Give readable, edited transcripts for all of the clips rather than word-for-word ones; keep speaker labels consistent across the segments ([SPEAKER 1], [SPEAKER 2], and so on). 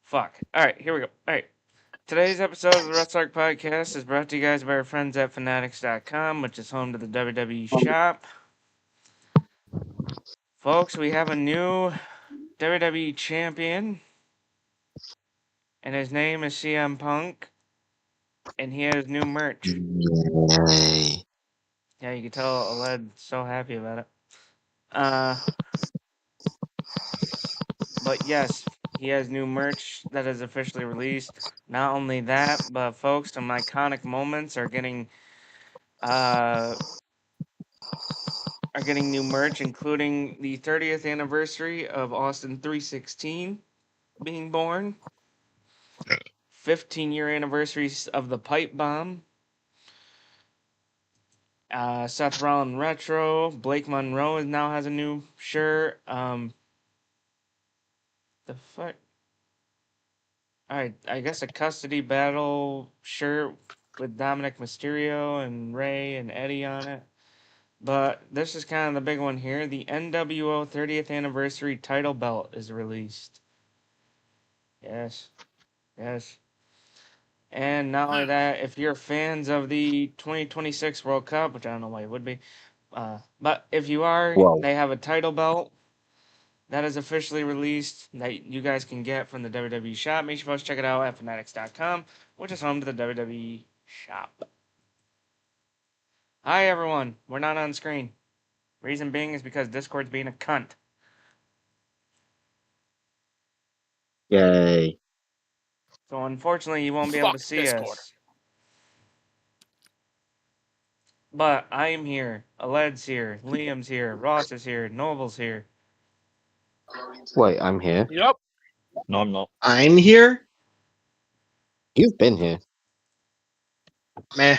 [SPEAKER 1] Fuck. Alright, here we go. Alright. Today's episode of the Wrestle Arc Podcast is brought to you guys by our friends at Fanatics.com, which is home to the WWE shop. Folks, we have a new WWE champion, and his name is CM Punk, and he has new merch.
[SPEAKER 2] Yay.
[SPEAKER 1] Yeah, you can tell Aled's so happy about it. But yes, he has new merch that is officially released. Not only that, but folks, some iconic moments are getting new merch, including the 30th anniversary of Austin 316 being born, 15-year anniversaries of the Pipe Bomb, Seth Rollins Retro, Blake Monroe now has a new shirt. The fuck? Alright, I guess a custody battle shirt with Dominic Mysterio and Ray and Eddie on it. But this is kind of the big one here. The NWO 30th anniversary title belt is released. Yes. And not only that, if you're fans of the 2026 World Cup, which I don't know why you would be, but if you are, they have a title belt that is officially released that you guys can get from the WWE shop. Make sure you check it out at Fanatics.com, which is home to the WWE shop. Hi, everyone. We're not on screen. Reason being is because Discord's being a cunt.
[SPEAKER 2] Yay.
[SPEAKER 1] So, unfortunately, you won't be able to see
[SPEAKER 3] Discord.
[SPEAKER 1] us. But I am here. Aled's here. Liam's here. Ross is here. Noble's here.
[SPEAKER 2] Wait, I'm here.
[SPEAKER 3] Yep.
[SPEAKER 4] No, I'm not.
[SPEAKER 5] I'm here?
[SPEAKER 2] You've been here.
[SPEAKER 5] Meh.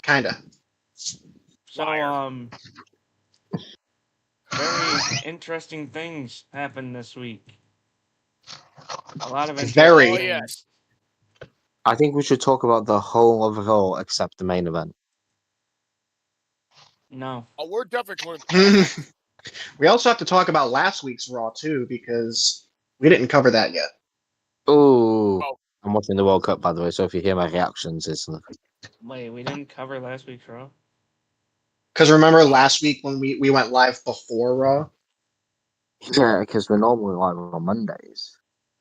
[SPEAKER 5] Kinda.
[SPEAKER 1] So, very interesting things happened this week. A lot of
[SPEAKER 5] Very.
[SPEAKER 3] Oh, yes.
[SPEAKER 2] I think we should talk about the whole of it all except the main event.
[SPEAKER 1] No.
[SPEAKER 3] Oh, we're definitely going to...
[SPEAKER 5] We also have to talk about last week's Raw, too, because we didn't cover that yet.
[SPEAKER 2] Ooh.
[SPEAKER 3] Oh.
[SPEAKER 2] I'm watching the World Cup, by the way, so if you hear my reactions, it's...
[SPEAKER 1] Wait, we didn't cover last week's Raw?
[SPEAKER 5] Because remember last week when we went live before Raw?
[SPEAKER 2] Yeah, because we're normally live on Mondays.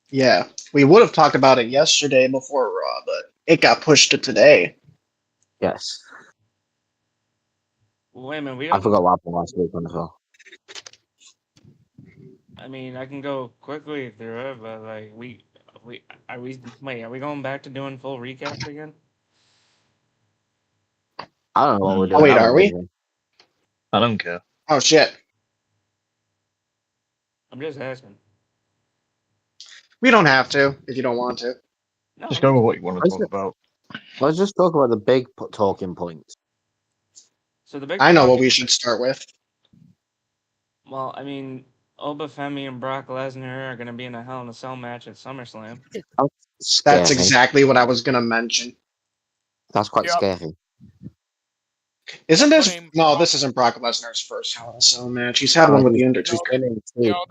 [SPEAKER 5] Yeah. We would have talked about it yesterday before Raw, but it got pushed to today.
[SPEAKER 2] Yes.
[SPEAKER 1] Wait a minute,
[SPEAKER 2] I forgot what happened last week on the show.
[SPEAKER 1] I mean, I can go quickly through it, but like are we going back to doing full recaps again?
[SPEAKER 2] I don't know what we're doing.
[SPEAKER 5] Oh, wait, are we?
[SPEAKER 4] I don't care.
[SPEAKER 5] Oh, shit.
[SPEAKER 1] I'm just asking.
[SPEAKER 5] We don't have to, if you don't want to.
[SPEAKER 1] No.
[SPEAKER 4] Just go with what you want to talk about.
[SPEAKER 2] Let's just talk about the big talking points.
[SPEAKER 1] So the big
[SPEAKER 5] I know what we should start with.
[SPEAKER 1] Well, I mean, Oba Femi and Brock Lesnar are going to be in a Hell in a Cell match at SummerSlam.
[SPEAKER 5] That's exactly what I was going to mention.
[SPEAKER 2] That's quite
[SPEAKER 3] Yep.
[SPEAKER 2] scary.
[SPEAKER 5] Isn't this...
[SPEAKER 3] Same.
[SPEAKER 5] No, this isn't Brock Lesnar's first Hell in a Cell match. He's had one with The Undertaker.
[SPEAKER 3] No,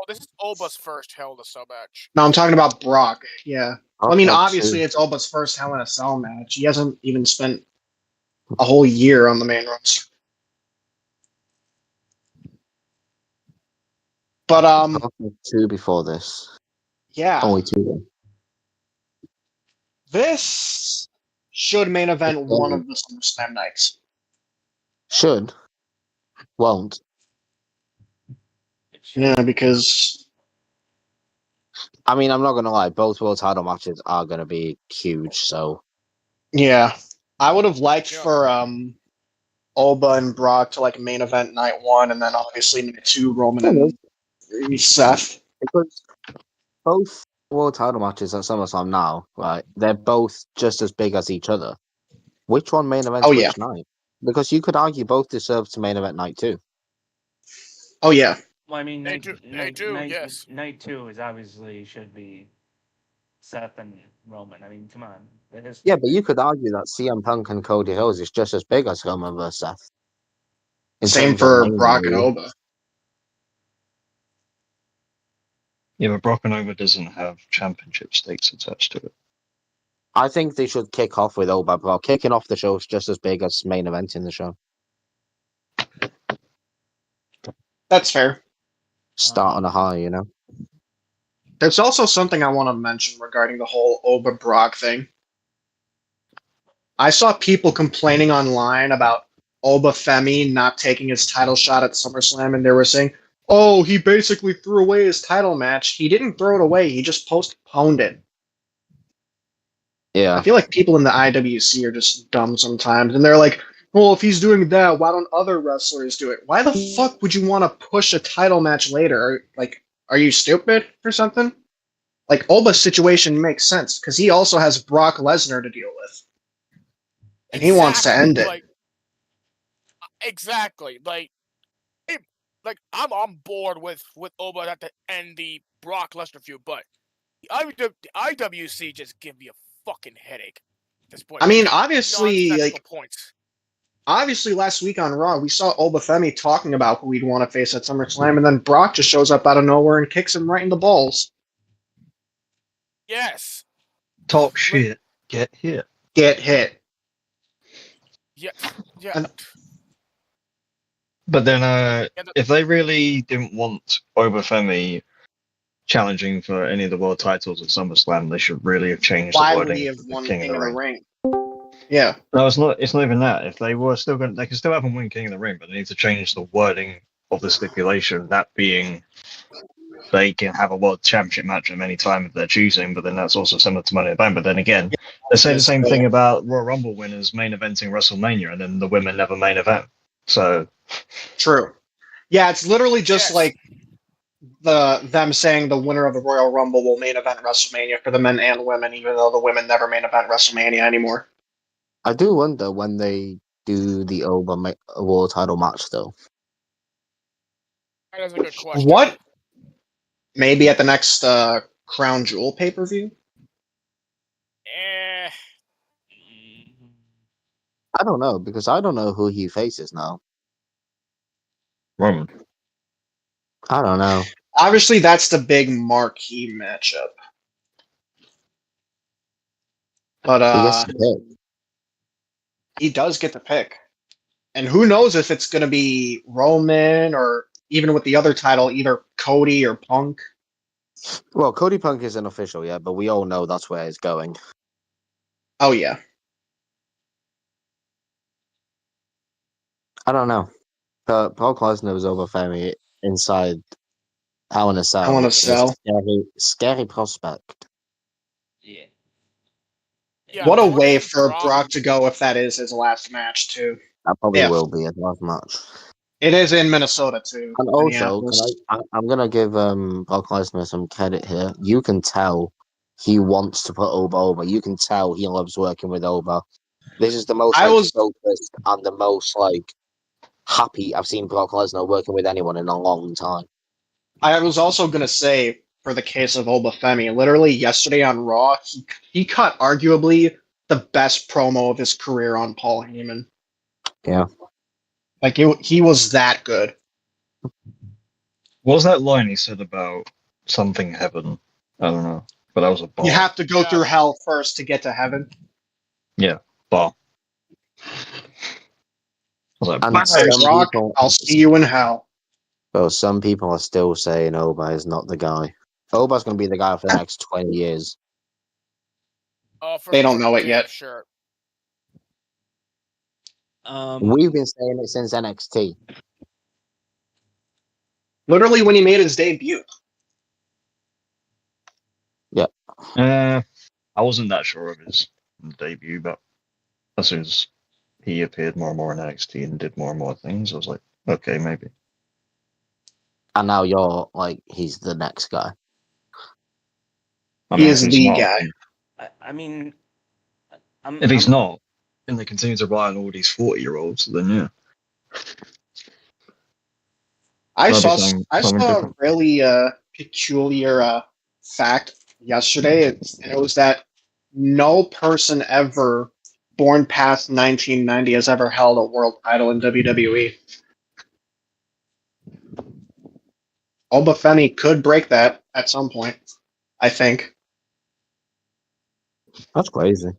[SPEAKER 3] this is Oba's first Hell in a Cell match.
[SPEAKER 5] No, I'm talking about Brock. Yeah. I mean,
[SPEAKER 2] Okay,
[SPEAKER 5] obviously, it's Oba's first Hell in a Cell match. He hasn't even spent a whole year on the main roster. But,
[SPEAKER 2] two before this.
[SPEAKER 5] yeah.
[SPEAKER 2] Only two then.
[SPEAKER 5] This should main event one of the SummerSlam nights.
[SPEAKER 2] Should. Won't.
[SPEAKER 5] Yeah, because...
[SPEAKER 2] I mean, I'm not going to lie. Both world title matches are going to be huge, so...
[SPEAKER 5] Yeah. I would have liked for Oba and Brock to like main event night one, and then obviously night two, Roman and Seth.
[SPEAKER 2] Because both world title matches at SummerSlam now, right, they're both just as big as each other. Which one main events which night? Because you could argue both deserve to main event night two.
[SPEAKER 5] Oh, yeah.
[SPEAKER 1] Well, I mean,
[SPEAKER 3] Night two, yes.
[SPEAKER 1] Night two is obviously should be Seth and Roman. I mean, come on.
[SPEAKER 2] Yeah, but you could argue that CM Punk and Cody Rhodes is just as big as Roman versus Seth.
[SPEAKER 5] Same for Brock and Oba.
[SPEAKER 4] Yeah, but Brock and Over doesn't have championship stakes attached to it.
[SPEAKER 2] I think they should kick off with Oba Brock. Kicking off the show is just as big as main event in the show.
[SPEAKER 5] That's fair.
[SPEAKER 2] Start on a high, you know?
[SPEAKER 5] There's also something I want to mention regarding the whole Oba Brock thing. I saw people complaining online about Oba Femi not taking his title shot at SummerSlam, and they were saying, oh, he basically threw away his title match. He didn't throw it away, he just postponed it.
[SPEAKER 2] Yeah.
[SPEAKER 5] I feel like people in the IWC are just dumb sometimes, and they're like, well, if he's doing that, why don't other wrestlers do it? Why the fuck would you want to push a title match later? Like, are you stupid or something? Like, Oba's situation makes sense, because he also has Brock Lesnar to deal with. And he wants to end it.
[SPEAKER 3] Like, exactly. Like, I'm on board with Oba to end the Brock Lesnar feud, but the IWC just give me a fucking headache at this point.
[SPEAKER 5] I mean, obviously, like,
[SPEAKER 3] points.
[SPEAKER 5] Obviously, last week on Raw, we saw Oba Femi talking about who he'd want to face at SummerSlam, and then Brock just shows up out of nowhere and kicks him right in the balls.
[SPEAKER 3] Yes.
[SPEAKER 4] Talk shit. Get hit.
[SPEAKER 5] Get hit.
[SPEAKER 3] Yeah. Yeah.
[SPEAKER 5] And,
[SPEAKER 4] but then, if they really didn't want Oba Femi challenging for any of the world titles at SummerSlam, they should really have changed the wording.
[SPEAKER 5] Why would he have won King of the Ring? Yeah.
[SPEAKER 4] No, it's not. It's not even that. If they were still going, they can still have him win King of the Ring, but they need to change the wording of the stipulation. That being, they can have a world championship match at any time if they're choosing. But then that's also similar to Money in the Bank. But then again, they say the same thing about Royal Rumble winners main eventing WrestleMania, and then the women never main event. So
[SPEAKER 5] true. Yeah, it's literally just like them saying the winner of the Royal Rumble will main event WrestleMania for the men and women, even though the women never main event WrestleMania anymore.
[SPEAKER 2] I do wonder when they do the Oba World title match, though.
[SPEAKER 3] That is a good question.
[SPEAKER 5] What? Maybe at the next Crown Jewel pay-per-view?
[SPEAKER 2] I don't know, because I don't know who he faces now.
[SPEAKER 4] Roman.
[SPEAKER 2] I don't know.
[SPEAKER 5] Obviously, that's the big marquee matchup. But
[SPEAKER 2] he gets to pick.
[SPEAKER 5] He does get to pick. And who knows if it's going to be Roman or even with the other title, either Cody or Punk.
[SPEAKER 2] Well, Cody Punk isn't official yet, but we all know that's where it's going.
[SPEAKER 5] Oh, yeah.
[SPEAKER 2] I don't know. Brock Lesnar was over Femi inside Hell in a Cell.
[SPEAKER 5] Hell in a Cell.
[SPEAKER 2] Scary prospect.
[SPEAKER 1] Yeah.
[SPEAKER 5] What a way for Brock to go if that is his last match, too.
[SPEAKER 2] That probably will be his last match.
[SPEAKER 5] It is in Minnesota, too.
[SPEAKER 2] And also, I'm going to give Brock Lesnar some credit here. You can tell he wants to put Oba over. You can tell he loves working with Oba. This is the most focused and the most happy I've seen Brock Lesnar working with anyone in a long time.
[SPEAKER 5] I was also going to say, for the case of Oba Femi, literally yesterday on Raw, he cut arguably the best promo of his career on Paul Heyman.
[SPEAKER 2] Yeah.
[SPEAKER 5] Like, he was that good.
[SPEAKER 4] What was that line he said about something heaven? I don't know. But that was a bar.
[SPEAKER 5] You have to go through hell first to get to heaven.
[SPEAKER 4] Yeah, bar. I was like,
[SPEAKER 5] Rock, I'll see you in hell.
[SPEAKER 2] Well, some people are still saying Oba is not the guy. Oba's going to be the guy for the next 20 years.
[SPEAKER 5] They don't know it yet.
[SPEAKER 3] Sure.
[SPEAKER 2] We've been saying it since NXT.
[SPEAKER 5] Literally when he made his debut.
[SPEAKER 2] Yeah.
[SPEAKER 4] I wasn't that sure of his debut, but as soon as he appeared more and more in NXT and did more and more things, I was like, okay, maybe.
[SPEAKER 2] And now you're like, he's the next guy.
[SPEAKER 5] He is the guy.
[SPEAKER 1] I mean,
[SPEAKER 4] if he's not, and they continue to rely on all these 40-year-olds, then yeah.
[SPEAKER 5] I saw a really peculiar fact yesterday, and it was that no person ever born past 1990 has ever held a world title in WWE. Obafemi could break that at some point, I think.
[SPEAKER 2] That's crazy.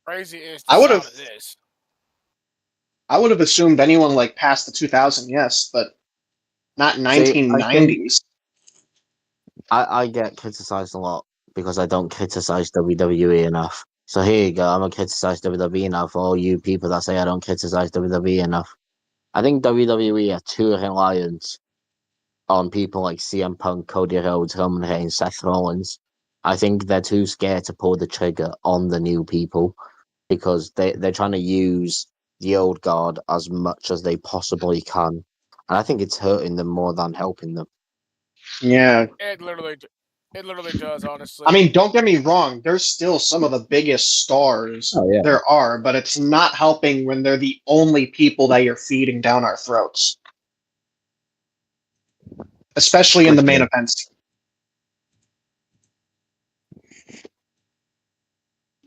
[SPEAKER 3] Crazy is the sound of this.
[SPEAKER 5] I would have assumed anyone like past the 2000, yes, but not 1990s.
[SPEAKER 2] I get criticized a lot because I don't criticize WWE enough. So here you go. I'm gonna criticize WWE now for all you people that say I don't criticize WWE enough. I think WWE are too reliant on people like CM Punk, Cody Rhodes, Roman Reigns, Seth Rollins. I think they're too scared to pull the trigger on the new people because they're trying to use the old guard as much as they possibly can. And I think it's hurting them more than helping them.
[SPEAKER 5] Yeah.
[SPEAKER 3] It literally does, honestly.
[SPEAKER 5] I mean, don't get me wrong. There's still some of the biggest stars there are, but it's not helping when they're the only people that you're feeding down our throats. Especially in the main events.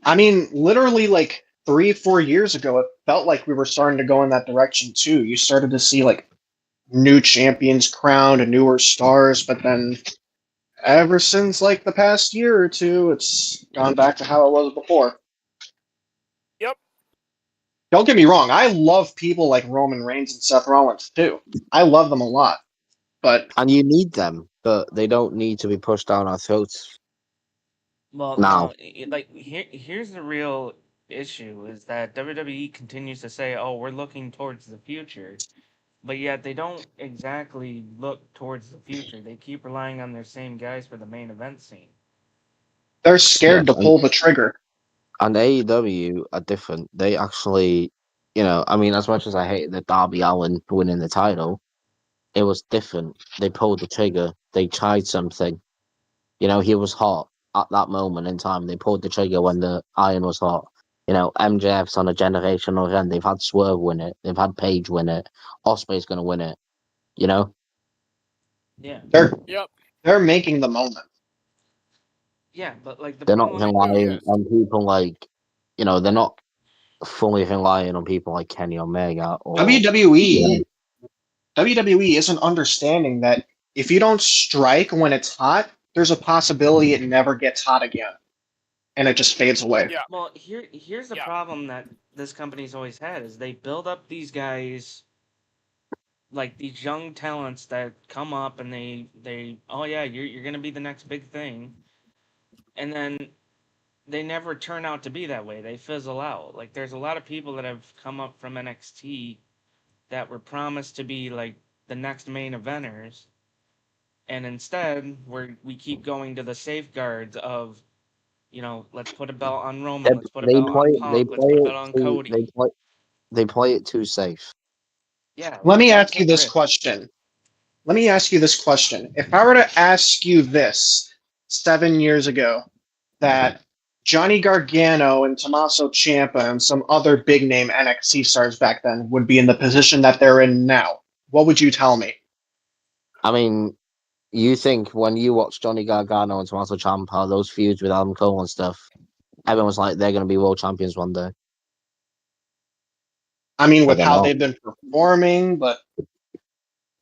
[SPEAKER 5] I mean, literally like 3-4 years ago, it felt like we were starting to go in that direction too. You started to see like new champions crowned and newer stars, but then ever since like the past year or two, it's gone back to how it was before.
[SPEAKER 3] Yep.
[SPEAKER 5] Don't get me wrong, I love people like Roman Reigns and Seth Rollins too. I love them a lot.
[SPEAKER 2] And you need them, but they don't need to be pushed down our throats.
[SPEAKER 1] Well, no, like here's the real issue is that WWE continues to say, "Oh, we're looking towards the future," but yet they don't exactly look towards the future. They keep relying on their same guys for the main event scene.
[SPEAKER 5] They're scared to pull the trigger.
[SPEAKER 2] And AEW are different. They actually, I mean, as much as I hated the Darby Allin winning the title, it was different. They pulled the trigger. They tried something. He was hot at that moment in time. They pulled the trigger when the iron was hot. MJF's on a generational run. They've had Swerve win it. They've had Paige win it. Ospreay's going to win it.
[SPEAKER 1] Yeah.
[SPEAKER 5] They're making the moment.
[SPEAKER 1] Yeah, but like
[SPEAKER 2] they're not relying on people like, they're not fully relying on people like Kenny Omega or
[SPEAKER 5] WWE. WWE isn't understanding that if you don't strike when it's hot, there's a possibility it never gets hot again, and it just fades away.
[SPEAKER 1] Yeah. Well, here's the problem that this company's always had is they build up these guys, like these young talents that come up and they oh yeah, you're gonna be the next big thing, and then they never turn out to be that way. They fizzle out. Like there's a lot of people that have come up from NXT that were promised to be like the next main eventers, and instead we keep going to the safeguards of, let's put a belt on Roman, let's put a belt on Punk, let's put a belt on Cody.
[SPEAKER 2] They play it too safe.
[SPEAKER 1] Yeah.
[SPEAKER 5] Let me ask you this question. If I were to ask you this 7 years ago, that Johnny Gargano and Tommaso Ciampa and some other big name NXT stars back then would be in the position that they're in now, what would you tell me?
[SPEAKER 2] I mean, you think when you watch Johnny Gargano and Tommaso Ciampa, those feuds with Adam Cole and stuff, everyone was like, they're going to be world champions one day.
[SPEAKER 5] I mean, with how they've been performing, but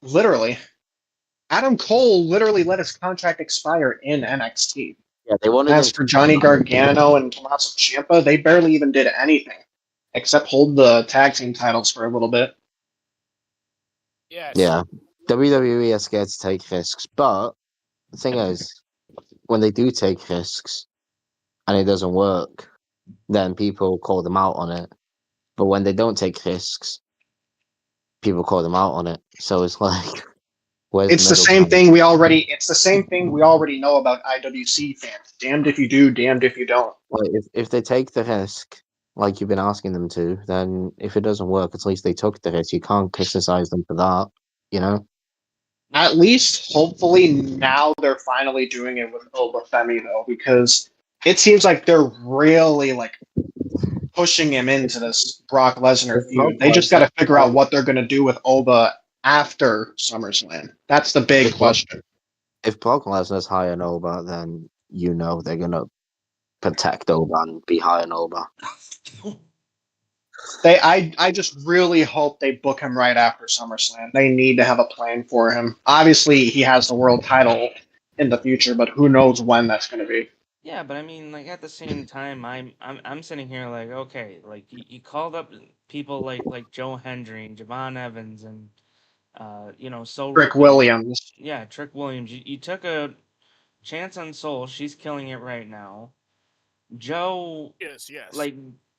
[SPEAKER 5] literally, Adam Cole literally let his contract expire in NXT.
[SPEAKER 2] Yeah, they wanted.
[SPEAKER 5] As for Johnny Gargano and Tommaso Ciampa, they barely even did anything except hold the tag team titles for a little bit.
[SPEAKER 3] Yes.
[SPEAKER 2] Yeah. WWE are scared to take risks, but the thing is, when they do take risks and it doesn't work, then people call them out on it. But when they don't take risks, people call them out on it. So it's like,
[SPEAKER 5] it's the same thing we already. It's the same thing we already know about IWC fans. Damned if you do, damned if you don't.
[SPEAKER 2] Well, if they take the risk, like you've been asking them to, then if it doesn't work, at least they took the risk. You can't criticize them for that,
[SPEAKER 5] At least, hopefully, now they're finally doing it with Obafemi, though, because it seems like they're really pushing him into this Brock Lesnar feud. They just got to figure out what they're going to do with Oba after SummerSlam. That's the big question.
[SPEAKER 2] If Brock Lesnar's high on Oba, then they're going to protect Oba and be high on Oba.
[SPEAKER 5] I just really hope they book him right after SummerSlam. They need to have a plan for him. Obviously, he has the world title in the future, but who knows when that's going to be.
[SPEAKER 1] Yeah, but I mean, like at the same time, I'm sitting here like, okay, like you called up people like Joe Hendry and Javon Evans and
[SPEAKER 5] Rick Williams.
[SPEAKER 1] Yeah, Trick Williams. You took a chance on Soul. She's killing it right now. Joe,
[SPEAKER 3] Yes.
[SPEAKER 1] like,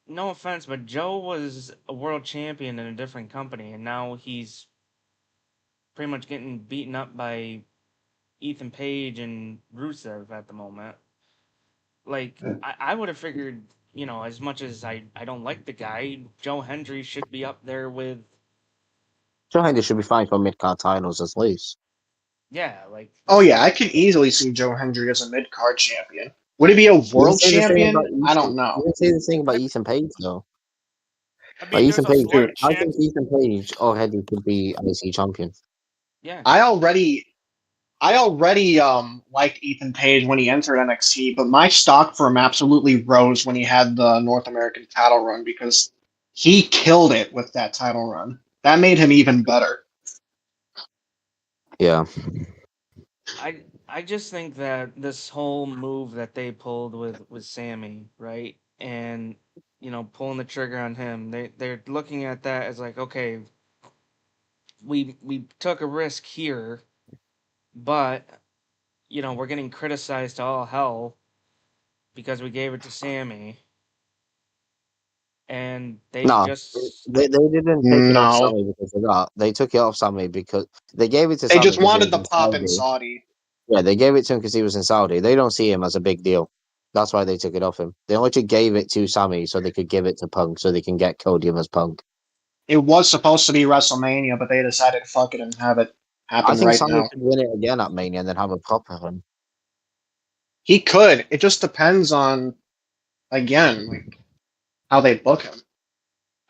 [SPEAKER 1] no offense, but Joe was a world champion in a different company, and now he's pretty much getting beaten up by Ethan Page and Rusev at the moment. Like, I would have figured, as much as I don't like the guy, Joe Hendry should be up there with.
[SPEAKER 2] Joe Hendry should be fighting for mid-card titles at least.
[SPEAKER 1] Yeah, like.
[SPEAKER 5] Oh, yeah, I could easily see Joe Hendry as a mid-card champion. Would he be a world champion? I don't know.
[SPEAKER 2] You didn't say the thing about Ethan Page, though.
[SPEAKER 3] I mean,
[SPEAKER 2] Ethan Page, I
[SPEAKER 5] think
[SPEAKER 2] Ethan Page or Hendry could be IC champion.
[SPEAKER 1] Yeah.
[SPEAKER 5] I already liked Ethan Page when he entered NXT, but my stock for him absolutely rose when he had the North American title run because he killed it with that title run. That made him even better.
[SPEAKER 2] Yeah.
[SPEAKER 1] I just think that this whole move that they pulled with Sammy, right? And pulling the trigger on him, they're looking at that as like, okay, we took a risk here, but we're getting criticized to all hell because we gave it to Sammy. And they didn't take
[SPEAKER 2] it off Sammy because of that. They took it off Sammy because they gave it to Sammy.
[SPEAKER 5] They just wanted the pop in Saudi.
[SPEAKER 2] Yeah, they gave it to him because he was in Saudi. They don't see him as a big deal. That's why they took it off him. They only gave it to Sammy so they could give it to Punk so they can get Cody as Punk.
[SPEAKER 5] It was supposed to be WrestleMania, but they decided fuck it and have it happen right now. I think
[SPEAKER 2] Sammy could win it again at Mania and then have a proper run.
[SPEAKER 5] He could. It just depends on, again, like how they book him.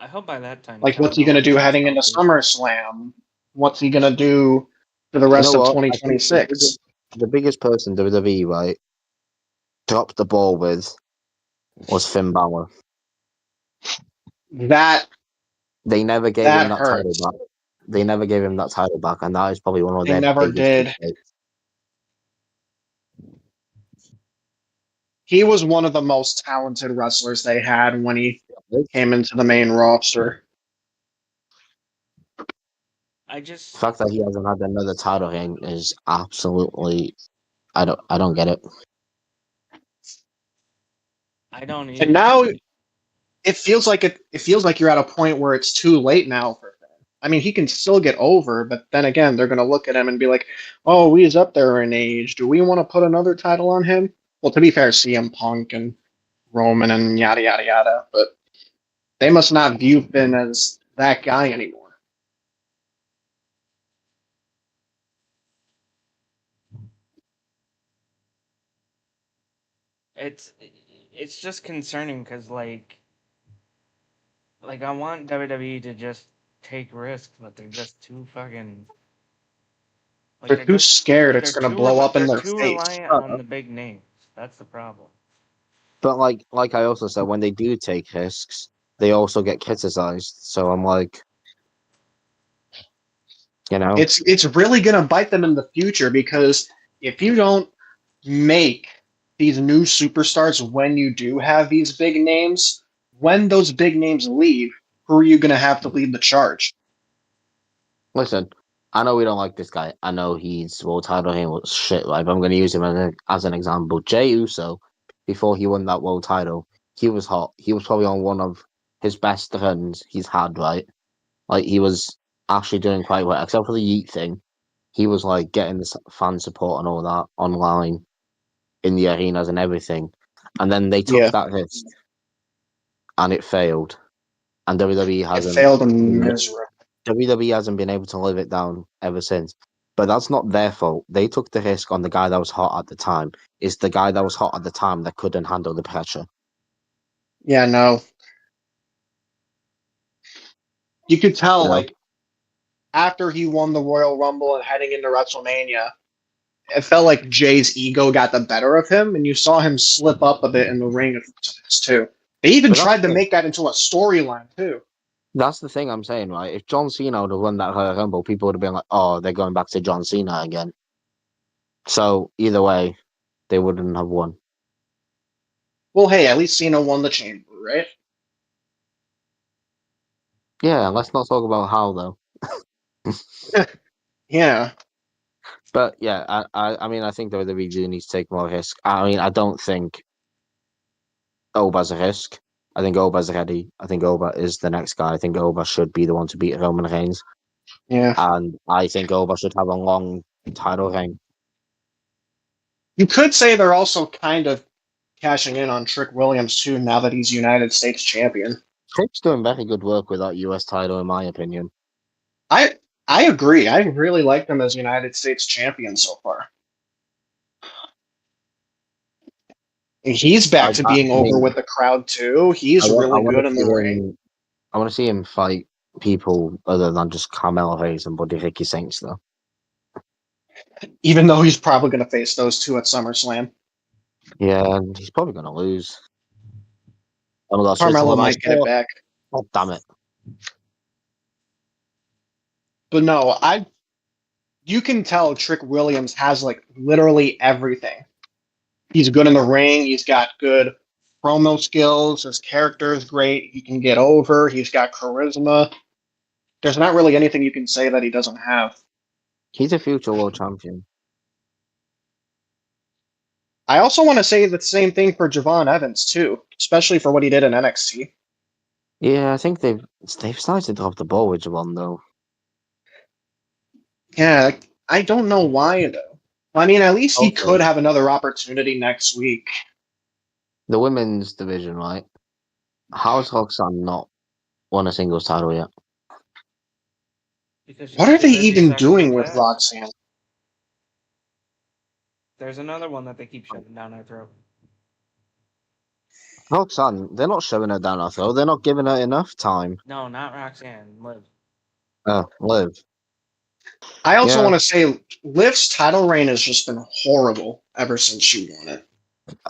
[SPEAKER 1] I hope by that time.
[SPEAKER 5] Like, what's he going to do heading into SummerSlam? What's he going to do for the rest of 2026?
[SPEAKER 2] The biggest person WWE, right, dropped the ball with was Finn Balor. They never gave him that title back. They never gave him that title back, and that is probably one of their
[SPEAKER 5] never did.
[SPEAKER 2] Mistakes.
[SPEAKER 5] He was one of the most talented wrestlers they had when he came into the main roster.
[SPEAKER 2] The fact that he hasn't had another title reign is absolutely. I don't get it.
[SPEAKER 1] I don't either.
[SPEAKER 5] And now it feels like you're at a point where it's too late now for him. I mean, he can still get over, but then again, they're going to look at him and be like, "Oh, he's up there in age. Do we want to put another title on him?" Well, to be fair, CM Punk and Roman and yada yada yada, but they must not view Finn as that guy anymore.
[SPEAKER 1] It's just concerning because like I want WWE to just take risks, but they're just too fucking.
[SPEAKER 5] They're too scared it's going to blow up in their face.
[SPEAKER 1] They're too reliant on the big names. That's the problem.
[SPEAKER 2] But like I also said, when they do take risks, they also get criticized. So I'm like,
[SPEAKER 5] it's really going to bite them in the future because if you don't make these new superstars when you do have these big names, when those big names leave, who are you going to have to lead the charge?
[SPEAKER 2] Listen, I know we don't like this guy. I know he's world title reign was shit. Like, I'm going to use him as an example. Jey Uso, before he won that world title, he was hot. He was probably on one of his best runs he's had, right? Like, he was actually doing quite well, except for the Yeet thing. He was, like, getting the fan support and all that online in the arenas and everything. And then they took that risk, and it failed. And WWE hasn't...
[SPEAKER 5] It failed in misery.
[SPEAKER 2] WWE hasn't been able to live it down ever since. But that's not their fault. They took the risk on the guy that was hot at the time. It's the guy that was hot at the time that couldn't handle the pressure.
[SPEAKER 5] Yeah, no. You could tell, like, after he won the Royal Rumble and heading into WrestleMania, it felt like Jay's ego got the better of him, and you saw him slip up a bit in the ring too. They even tried to make that into a storyline, too.
[SPEAKER 2] That's the thing I'm saying, right? If John Cena would have won that Royal Rumble, people would have been like, oh, they're going back to John Cena again. So, either way, they wouldn't have won.
[SPEAKER 5] Well, hey, at least Cena won the Chamber, right?
[SPEAKER 2] Yeah, let's not talk about how, though.
[SPEAKER 5] Yeah.
[SPEAKER 2] But, yeah, I mean, I think WWE do need to take more risk. I mean, I don't think Oba's a risk. I think Oba's ready. I think Oba is the next guy. I think Oba should be the one to beat Roman Reigns.
[SPEAKER 5] Yeah.
[SPEAKER 2] And I think Oba should have a long title reign.
[SPEAKER 5] You could say they're also kind of cashing in on Trick Williams, too, now that he's United States champion.
[SPEAKER 2] Trick's doing very good work with that US title, in my opinion.
[SPEAKER 5] I agree. I really like him as United States champion so far. He's back to being over with the crowd, too. He's really good in the ring.
[SPEAKER 2] I want to see him fight people other than just Carmelo Hayes and Buddy Ricky Saints, though.
[SPEAKER 5] Even though he's probably going to face those two at SummerSlam.
[SPEAKER 2] Yeah, and he's probably going to lose.
[SPEAKER 5] Carmelo might get it back.
[SPEAKER 2] Oh, damn it.
[SPEAKER 5] But no, you can tell Trick Williams has, like, literally everything. He's good in the ring. He's got good promo skills. His character is great. He can get over. He's got charisma. There's not really anything you can say that he doesn't have.
[SPEAKER 2] He's a future world champion.
[SPEAKER 5] I also want to say the same thing for Javon Evans, too, especially for what he did in NXT.
[SPEAKER 2] Yeah, I think they've started to drop the ball with Javon, though.
[SPEAKER 5] Yeah, I don't know why, though. I mean, at least he could have another opportunity next week.
[SPEAKER 2] The women's division, right? How's Roxanne not won a singles title yet?
[SPEAKER 5] What are they even doing with Roxanne?
[SPEAKER 1] There's another one that they keep shoving down our throat.
[SPEAKER 2] Roxanne, they're not shoving her down our throat. They're not giving her enough time.
[SPEAKER 1] No, not Roxanne. Liv.
[SPEAKER 2] Oh, Liv.
[SPEAKER 5] I also want to say Liv's title reign has just been horrible ever since she won it.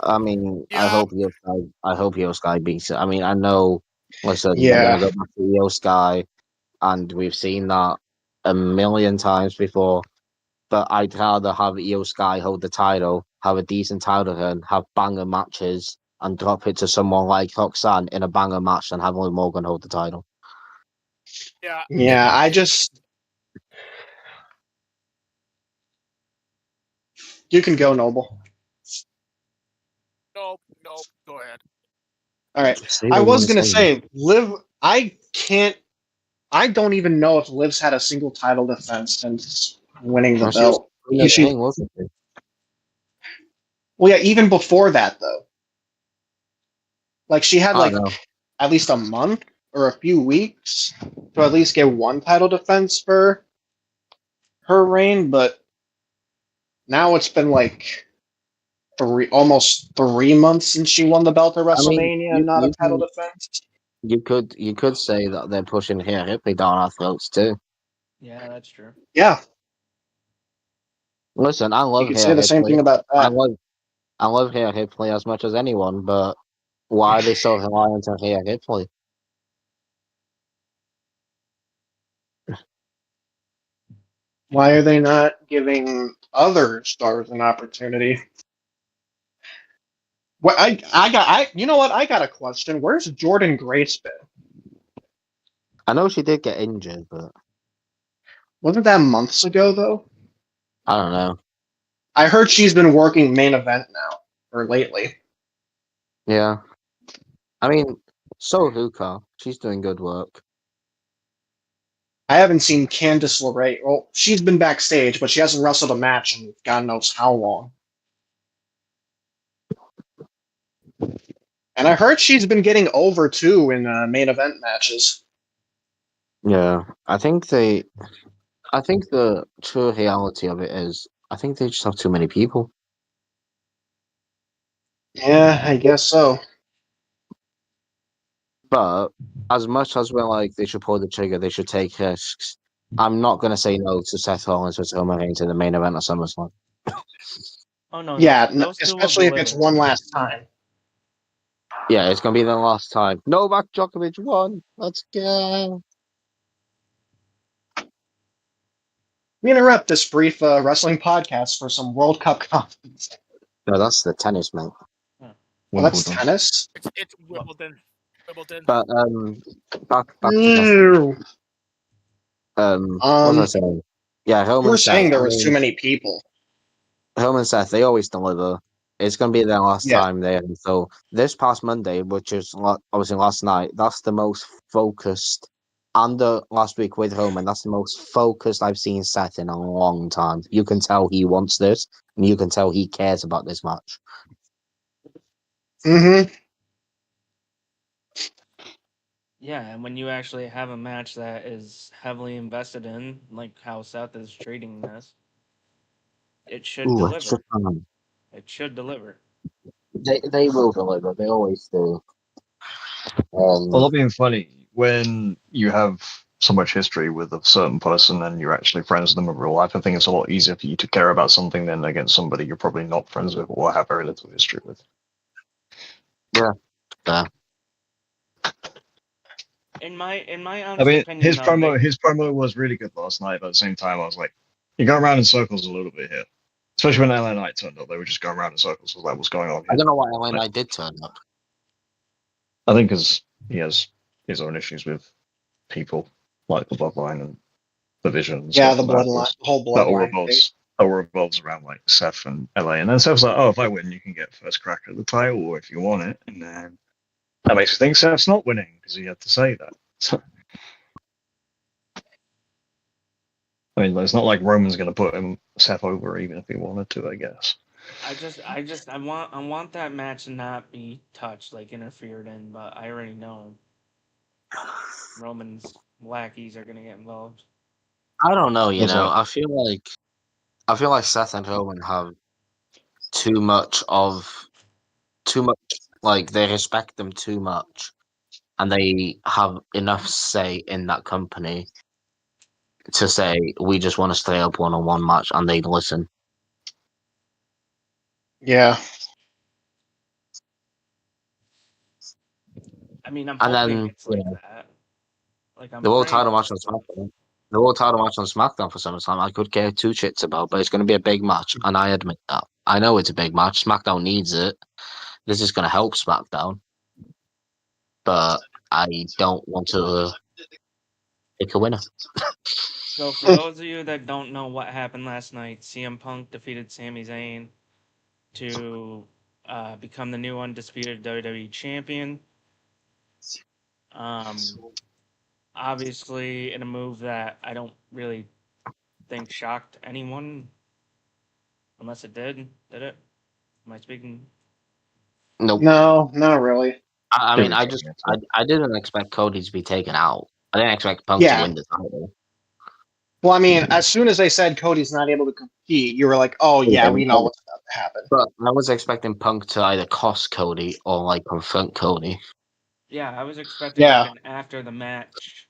[SPEAKER 2] I mean, yeah. I hope Io Sky beats it. I mean, I know, listen,
[SPEAKER 5] yeah,
[SPEAKER 2] we're going to go back to Io Sky, and we've seen that a million times before. But I'd rather have Io Sky hold the title, have a decent title run, have banger matches, and drop it to someone like Roxanne in a banger match than have Liv Morgan hold the title.
[SPEAKER 5] Yeah, I just. You can go, Noble.
[SPEAKER 3] Nope, go ahead.
[SPEAKER 5] All right. I was going to say, Liv, I don't even know if Liv's had a single title defense since winning the belt. Well, yeah, even before that, though. Like, she had, at least a month or a few weeks to at least get one title defense for her reign, but now it's been, almost 3 months since she won the belt at WrestleMania and not a title defense.
[SPEAKER 2] You could say that they're pushing Rhea Ripley down our throats too.
[SPEAKER 1] Yeah, that's true.
[SPEAKER 5] Yeah.
[SPEAKER 2] Listen, I love.
[SPEAKER 5] You could say the same thing about that.
[SPEAKER 2] I love Rhea Ripley as much as anyone, but why are they so reliant on Rhea Ripley?
[SPEAKER 5] Why are they not giving other stars an opportunity? Well, you know what? I got a question. Where's Jordan Grace been?
[SPEAKER 2] I know she did get injured, but
[SPEAKER 5] wasn't that months ago though?
[SPEAKER 2] I don't know.
[SPEAKER 5] I heard she's been working main event now, or lately.
[SPEAKER 2] Yeah. I mean, so Luca, she's doing good work.
[SPEAKER 5] I haven't seen Candice LeRae. Well, she's been backstage, but she hasn't wrestled a match in God knows how long. And I heard she's been getting over, too, in main event matches.
[SPEAKER 2] Yeah, I think the true reality of it is, I think they just have too many people.
[SPEAKER 5] Yeah, I guess so.
[SPEAKER 2] But as much as we're like, they should pull the trigger, they should take risks, I'm not going to say no to Seth Rollins versus Roman Reigns in the main event of SummerSlam.
[SPEAKER 1] Oh, no.
[SPEAKER 5] Yeah, especially if it's one last time.
[SPEAKER 2] Yeah, it's going to be the last time. Novak Djokovic won. Let's go.
[SPEAKER 5] We interrupt this brief wrestling podcast for some World Cup comments.
[SPEAKER 2] No, that's the tennis, mate.
[SPEAKER 5] Well, that's tennis.
[SPEAKER 3] It's Wimbledon. Wimbledon.
[SPEAKER 2] But back to what was I saying? Yeah, Hellman.
[SPEAKER 5] You were saying there was too many people.
[SPEAKER 2] Hellman Seth, they always deliver. It's going to be their last time there. So this past Monday, which is obviously last night, that's the most focused. And last week with Hellman, that's the most focused I've seen Seth in a long time. You can tell he wants this, and you can tell he cares about this match.
[SPEAKER 5] Mm-hmm.
[SPEAKER 1] Yeah, and when you actually have a match that is heavily invested in, like how Seth is treating this, it should deliver. It should deliver.
[SPEAKER 2] They will deliver. They always do.
[SPEAKER 4] Well, not being funny, when you have so much history with a certain person and you're actually friends with them in real life, I think it's a lot easier for you to care about something than against somebody you're probably not friends with or have very little history with.
[SPEAKER 2] Yeah.
[SPEAKER 1] In my honest opinion,
[SPEAKER 4] his promo was really good last night, but at the same time, I was like, you're going around in circles a little bit here. Especially when LA Knight turned up, they were just going around in circles. I was like, what's going on here?
[SPEAKER 2] I don't know why LA Knight did turn up.
[SPEAKER 4] I think because he has his own issues with people, like the Bloodline and the Vision.
[SPEAKER 5] Yeah, the Bloodline, whole Bloodline.
[SPEAKER 4] That all revolves around like Seth and LA. And then Seth's like, oh, if I win, you can get first crack at the title, or if you want it. And then that makes me think Seth's not winning because he had to say that. So, I mean, it's not like Roman's going to put Seth over even if he wanted to, I guess.
[SPEAKER 1] I want that match to not be touched, like interfered in, but I already know Roman's lackeys are going to get involved.
[SPEAKER 2] I don't know, I feel like Seth and Roman have too much, like they respect them too much, and they have enough say in that company to say we just want to stay up one-on-one match, and they'd listen.
[SPEAKER 5] Yeah.
[SPEAKER 1] I mean, I'm hoping it's like that. Like
[SPEAKER 2] the World Title match on SmackDown. The World Title match on SmackDown for SummerSlam, I could care two shits about, but it's going to be a big match, and I admit that. I know it's a big match. SmackDown needs it. This is going to help SmackDown, but I don't want to pick a winner.
[SPEAKER 1] So for those of you that don't know what happened last night, CM Punk defeated Sami Zayn to become the new undisputed WWE champion. Obviously, in a move that I don't really think shocked anyone, unless it did. Did it? Am I speaking?
[SPEAKER 2] Nope.
[SPEAKER 5] No, not really.
[SPEAKER 2] I mean, I didn't expect Cody to be taken out. I didn't expect Punk to win the title.
[SPEAKER 5] Well, I mean, as soon as they said Cody's not able to compete, you were like, oh, yeah, we know what's about to happen.
[SPEAKER 2] But I was expecting Punk to either cost Cody or, like, confront Cody.
[SPEAKER 1] Yeah, I was expecting even after the match,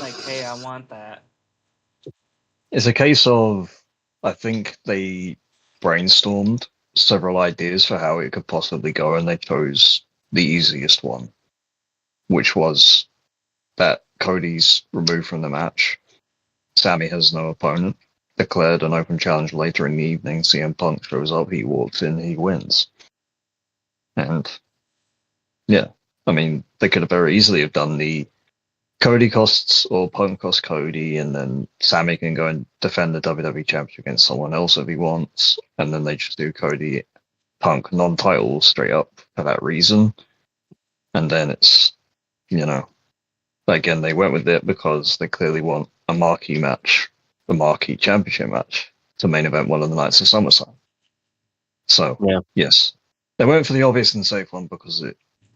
[SPEAKER 1] like, hey, I want that.
[SPEAKER 4] It's a case of, I think they brainstormed several ideas for how it could possibly go, and they chose the easiest one, which was that Cody's removed from the match. Sami has no opponent. Declared an open challenge later in the evening. CM Punk shows up. He walks in. He wins. And yeah, I mean, they could have very easily have done the Cody costs or Punk costs Cody, and then Sami can go and defend the WWE Championship against someone else if he wants, and then they just do Cody Punk non-title straight up for that reason. And then it's, again, they went with it because they clearly want a marquee match, a marquee championship match, to main event one of the nights of SummerSlam. So, yes, they went for the obvious and safe one because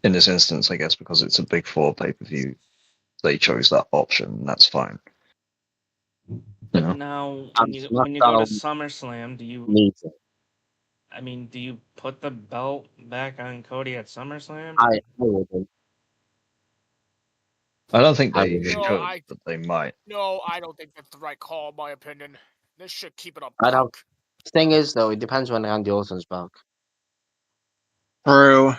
[SPEAKER 4] in this instance, I guess, because it's a Big Four pay-per-view, they chose that option, and that's fine.
[SPEAKER 1] Now, when you go to SummerSlam, do you put the belt back on Cody at SummerSlam?
[SPEAKER 2] I wouldn't.
[SPEAKER 4] I don't think they should, but they might.
[SPEAKER 3] No, I don't think that's the right call, in my opinion. They should keep it up.
[SPEAKER 2] The thing is, though, it depends when Randy Orton's back.
[SPEAKER 5] True.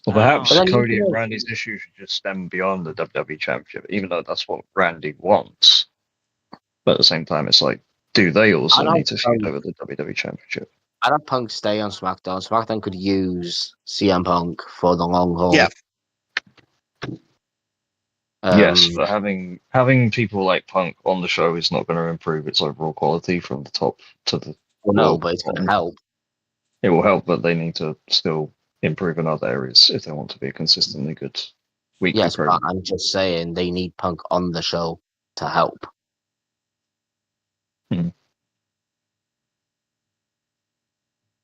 [SPEAKER 4] Well, perhaps
[SPEAKER 1] But
[SPEAKER 4] Cody and Randy's issue should just stem beyond the WWE Championship, even though that's what Randy wants. But at the same time, it's like, do they also need to feud over the WWE Championship?
[SPEAKER 2] I'd have Punk stay on SmackDown. SmackDown could use CM Punk for the long haul.
[SPEAKER 5] Yeah.
[SPEAKER 4] Yes, but having people like Punk on the show is not going to improve its overall quality from the top to the.
[SPEAKER 2] Well, no, but it's going to help.
[SPEAKER 4] It will help, but they need to still improve in other areas if they want to be a consistently good weekly program.
[SPEAKER 2] But I'm just saying they need Punk on the show to help. I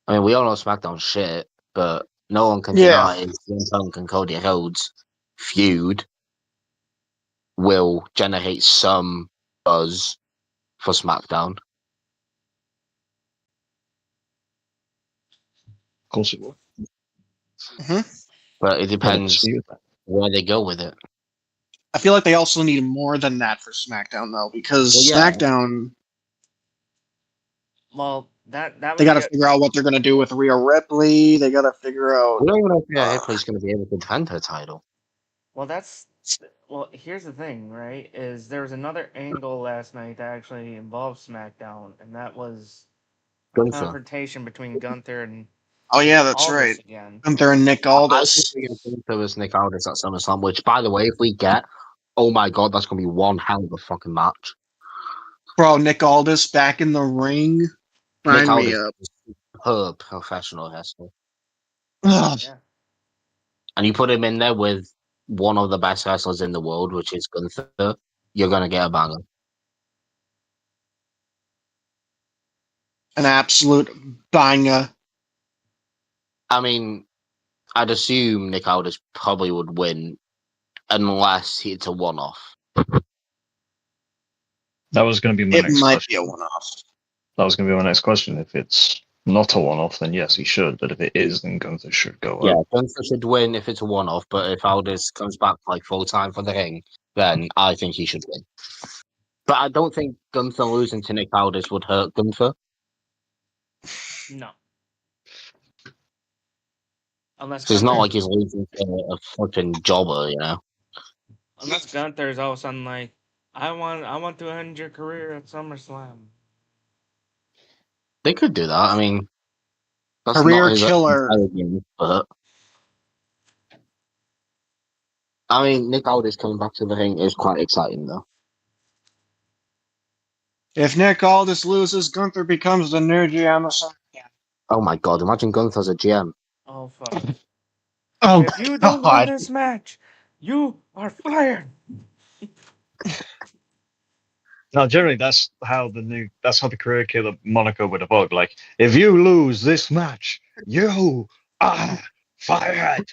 [SPEAKER 2] mean, we all know SmackDown's shit, but no one can deny CM Punk and Cody Rhodes feud will generate some buzz for SmackDown.
[SPEAKER 4] Of course it will.
[SPEAKER 2] But it depends where they go with it.
[SPEAKER 5] I feel like they also need more than that for SmackDown, though, because SmackDown...
[SPEAKER 1] Well, that
[SPEAKER 5] they got to figure out what they're going to do with Rhea Ripley. They got to figure out...
[SPEAKER 2] We don't even know if Rhea Ripley's going to be able to defend her title.
[SPEAKER 1] Well, here's the thing, right? Is there was another angle last night that actually involved SmackDown, and that was a confrontation between Gunther and...
[SPEAKER 5] Oh, yeah, that's right.
[SPEAKER 1] Again.
[SPEAKER 5] Gunther and Nick Aldis.
[SPEAKER 2] I think there was Nick Aldis at SummerSlam, which, by the way, if we get... Oh, my God, that's going to be one hell of a fucking match.
[SPEAKER 5] Bro, Nick Aldis back in the ring.
[SPEAKER 2] Nick Aldis is a superb professional wrestler.
[SPEAKER 1] Yeah.
[SPEAKER 2] And you put him in there with one of the best wrestlers in the world, which is Gunther, you're going to get a banger.
[SPEAKER 5] An absolute banger.
[SPEAKER 2] I mean, I'd assume Nick Aldis probably would win unless it's a one-off.
[SPEAKER 4] That was going to be my next question. It
[SPEAKER 5] might be a one-off.
[SPEAKER 4] That was going to be my next question. If it's not a one-off, then yes, he should. But if it is, then Gunther should go up.
[SPEAKER 2] Yeah, Gunther should win if it's a one-off. But if Aldis comes back like full-time for the ring, then I think he should win. But I don't think Gunther losing to Nick Aldis would hurt Gunther.
[SPEAKER 1] No. Unless
[SPEAKER 2] it's not like he's losing to a fucking jobber, you know.
[SPEAKER 1] Unless Gunther's all of a sudden like, I want to end your career at SummerSlam.
[SPEAKER 2] They could do that. I mean,
[SPEAKER 5] that's career killer.
[SPEAKER 2] But I mean, Nick Aldis coming back to the ring is quite exciting, though.
[SPEAKER 5] If Nick Aldis loses, Gunther becomes the new GM of SmackDown.
[SPEAKER 2] Oh my God! Imagine Gunther as a GM.
[SPEAKER 1] Oh fuck!
[SPEAKER 5] Oh,
[SPEAKER 1] if you don't win this match, you are fired.
[SPEAKER 4] Now, generally, that's how the career killer moniker would evolve. Like, if you lose this match, you are fired.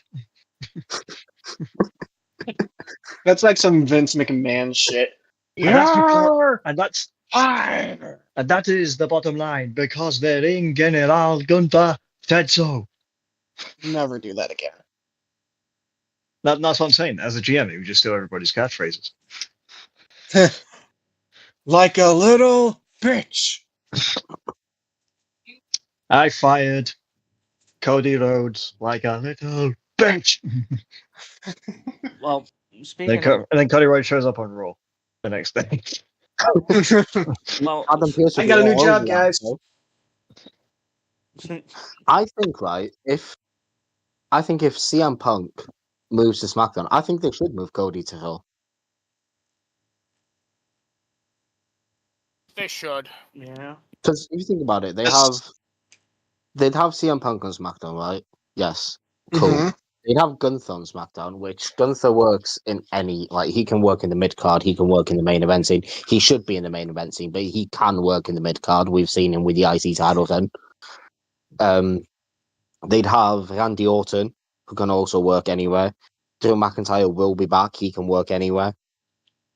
[SPEAKER 5] That's like some Vince McMahon shit.
[SPEAKER 4] And that's fire. And that is the bottom line because the ring general Gunther said so.
[SPEAKER 5] Never do that again.
[SPEAKER 4] That's what I'm saying. As a GM, he would just steal everybody's catchphrases.
[SPEAKER 5] Like a little bitch.
[SPEAKER 4] I fired Cody Rhodes like a little bitch.
[SPEAKER 1] Well, speaking of...
[SPEAKER 4] And then Cody Rhodes shows up on Raw the next day.
[SPEAKER 1] Well,
[SPEAKER 5] I got a new job, guys.
[SPEAKER 2] I think, if CM Punk moves to SmackDown, I think they should move Cody to Raw.
[SPEAKER 3] They should.
[SPEAKER 1] Yeah.
[SPEAKER 2] Because if you think about it, they'd have CM Punk on SmackDown, right? Yes. Cool. Mm-hmm. They'd have Gunther on SmackDown, which Gunther works in any, he can work in the mid-card, he can work in the main event scene. He should be in the main event scene, but he can work in the mid-card. We've seen him with the IC title then. They'd have Randy Orton, who can also work anywhere. Drew McIntyre will be back. He can work anywhere.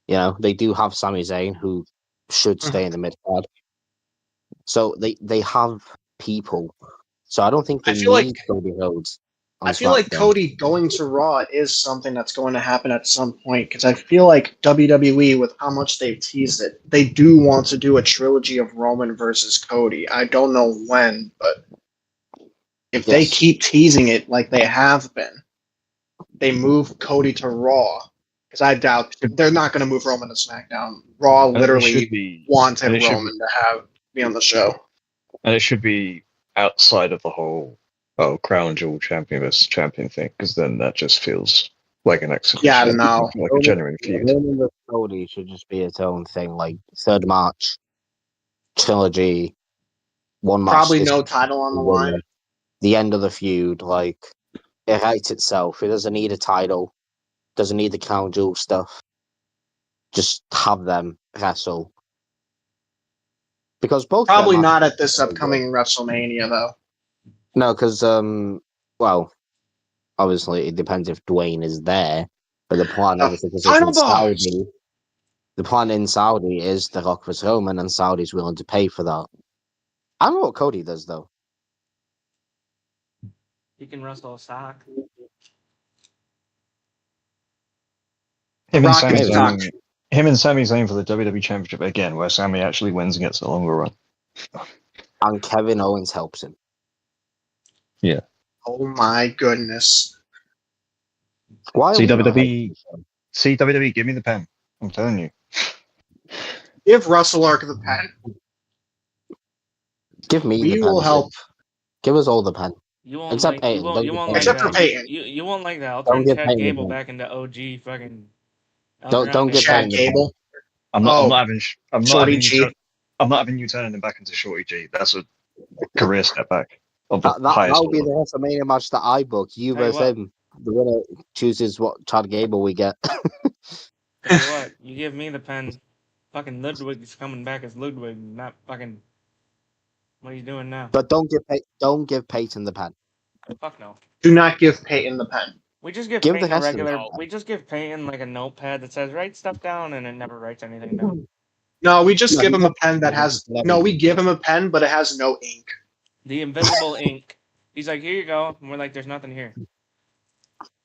[SPEAKER 2] You know, they do have Sami Zayn, who should stay in the mid-card. So they have people. So I don't think they need Cody Rhodes.
[SPEAKER 5] I feel like Cody going to Raw is something that's going to happen at some point, because I feel like WWE, with how much they've teased it, they do want to do a trilogy of Roman versus Cody. I don't know when, but if they keep teasing it like they have been, they move Cody to Raw, because I doubt they're not going to move Roman to SmackDown. Raw literally wanted Roman to be on the show.
[SPEAKER 4] And it should be outside of the whole crown jewel champion versus champion thing, because then that just feels like an execution.
[SPEAKER 5] Yeah, no.
[SPEAKER 4] Like a genuine feud.
[SPEAKER 2] Cody should just be its own thing, like third match, trilogy, one match.
[SPEAKER 5] Probably no title on the line.
[SPEAKER 2] The end of the feud, like, it writes itself. It doesn't need a title, doesn't need the crown jewel stuff. Just have them wrestle. Because both
[SPEAKER 5] probably not at this upcoming WrestleMania, though.
[SPEAKER 2] No, because, well, obviously it depends if Dwayne is there, but the plan in Saudi is The Rock vs. Roman, and Saudi's willing to pay for that. I don't know what Cody does, though.
[SPEAKER 1] He can wrestle a sock.
[SPEAKER 4] Him and Sammy's aim for the WWE Championship again, where Sammy actually wins and gets the longer run.
[SPEAKER 2] And Kevin Owens helps him.
[SPEAKER 4] Yeah.
[SPEAKER 5] Oh my goodness.
[SPEAKER 2] Why
[SPEAKER 4] WWE, give me the pen. I'm telling you.
[SPEAKER 5] Give Wrestle Arc the pen.
[SPEAKER 2] Give me the pen. We will help. Give us all the pen. Except Peyton.
[SPEAKER 5] Except for Peyton.
[SPEAKER 1] You won't like that. I'll turn Chad Gable back into OG fucking...
[SPEAKER 2] Don't get
[SPEAKER 5] Chad Gable.
[SPEAKER 4] I'm not having you turning him back into Shorty G. That's a career step back.
[SPEAKER 2] That would be the WrestleMania match that I book. You versus him. The winner chooses what Chad Gable we get.
[SPEAKER 1] Tell you what, you give me the pen. Fucking Ludwig's coming back as Ludwig, not fucking. What are you doing now?
[SPEAKER 2] But don't give Peyton the pen.
[SPEAKER 1] Fuck no.
[SPEAKER 5] Do not give Peyton the pen.
[SPEAKER 1] We just give Peyton a regular. We just give Peyton like a notepad that says write stuff down, and it never writes anything down.
[SPEAKER 5] No, we just give him a pen that has. No, we give him a pen, but it has no ink.
[SPEAKER 1] The invisible ink. He's like, here you go. And we're like, there's nothing here.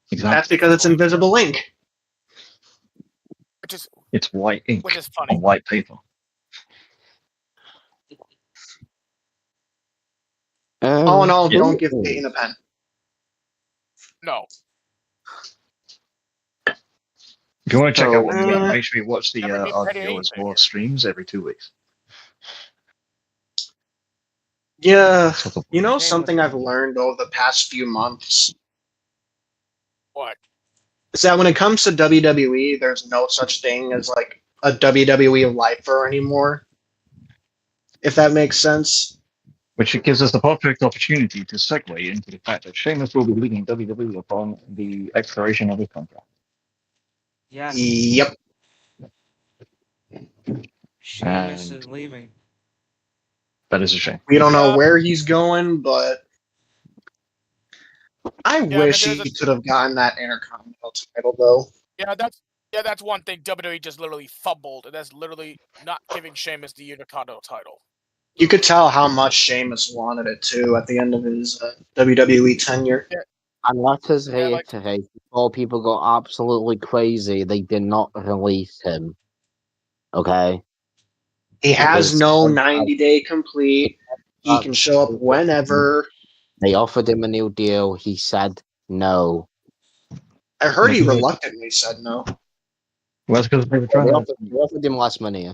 [SPEAKER 4] Exactly.
[SPEAKER 5] That's because it's invisible ink.
[SPEAKER 4] It's white ink.
[SPEAKER 3] Which is funny.
[SPEAKER 4] On white paper.
[SPEAKER 5] All in all, don't give Peyton a pen.
[SPEAKER 3] No.
[SPEAKER 4] If you want to check out what we mean, make sure you watch the RKO as more streams every 2 weeks.
[SPEAKER 5] Yeah, you know something I've learned over the past few months?
[SPEAKER 3] What?
[SPEAKER 5] Is that when it comes to WWE, there's no such thing as like a WWE lifer anymore. If that makes sense.
[SPEAKER 4] Which gives us the perfect opportunity to segue into the fact that Sheamus will be leaving WWE upon the expiration of his contract.
[SPEAKER 1] Yeah.
[SPEAKER 5] Yep.
[SPEAKER 1] Sheamus is leaving.
[SPEAKER 4] That is a shame.
[SPEAKER 5] We don't know where he's going, but I wish he could have gotten that Intercontinental title, though.
[SPEAKER 3] That's one thing WWE just literally fumbled, and that's literally not giving Sheamus the Intercontinental title.
[SPEAKER 5] You could tell how much Sheamus wanted it, too, at the end of his WWE tenure.
[SPEAKER 2] Yeah. And let us reiterate, before people go absolutely crazy, they did not release him. Okay?
[SPEAKER 5] He has no 90-day complete. He can show up whenever.
[SPEAKER 2] They offered him a new deal. He said no.
[SPEAKER 5] I heard he reluctantly said no.
[SPEAKER 4] Well, that's because
[SPEAKER 2] they offered him less money,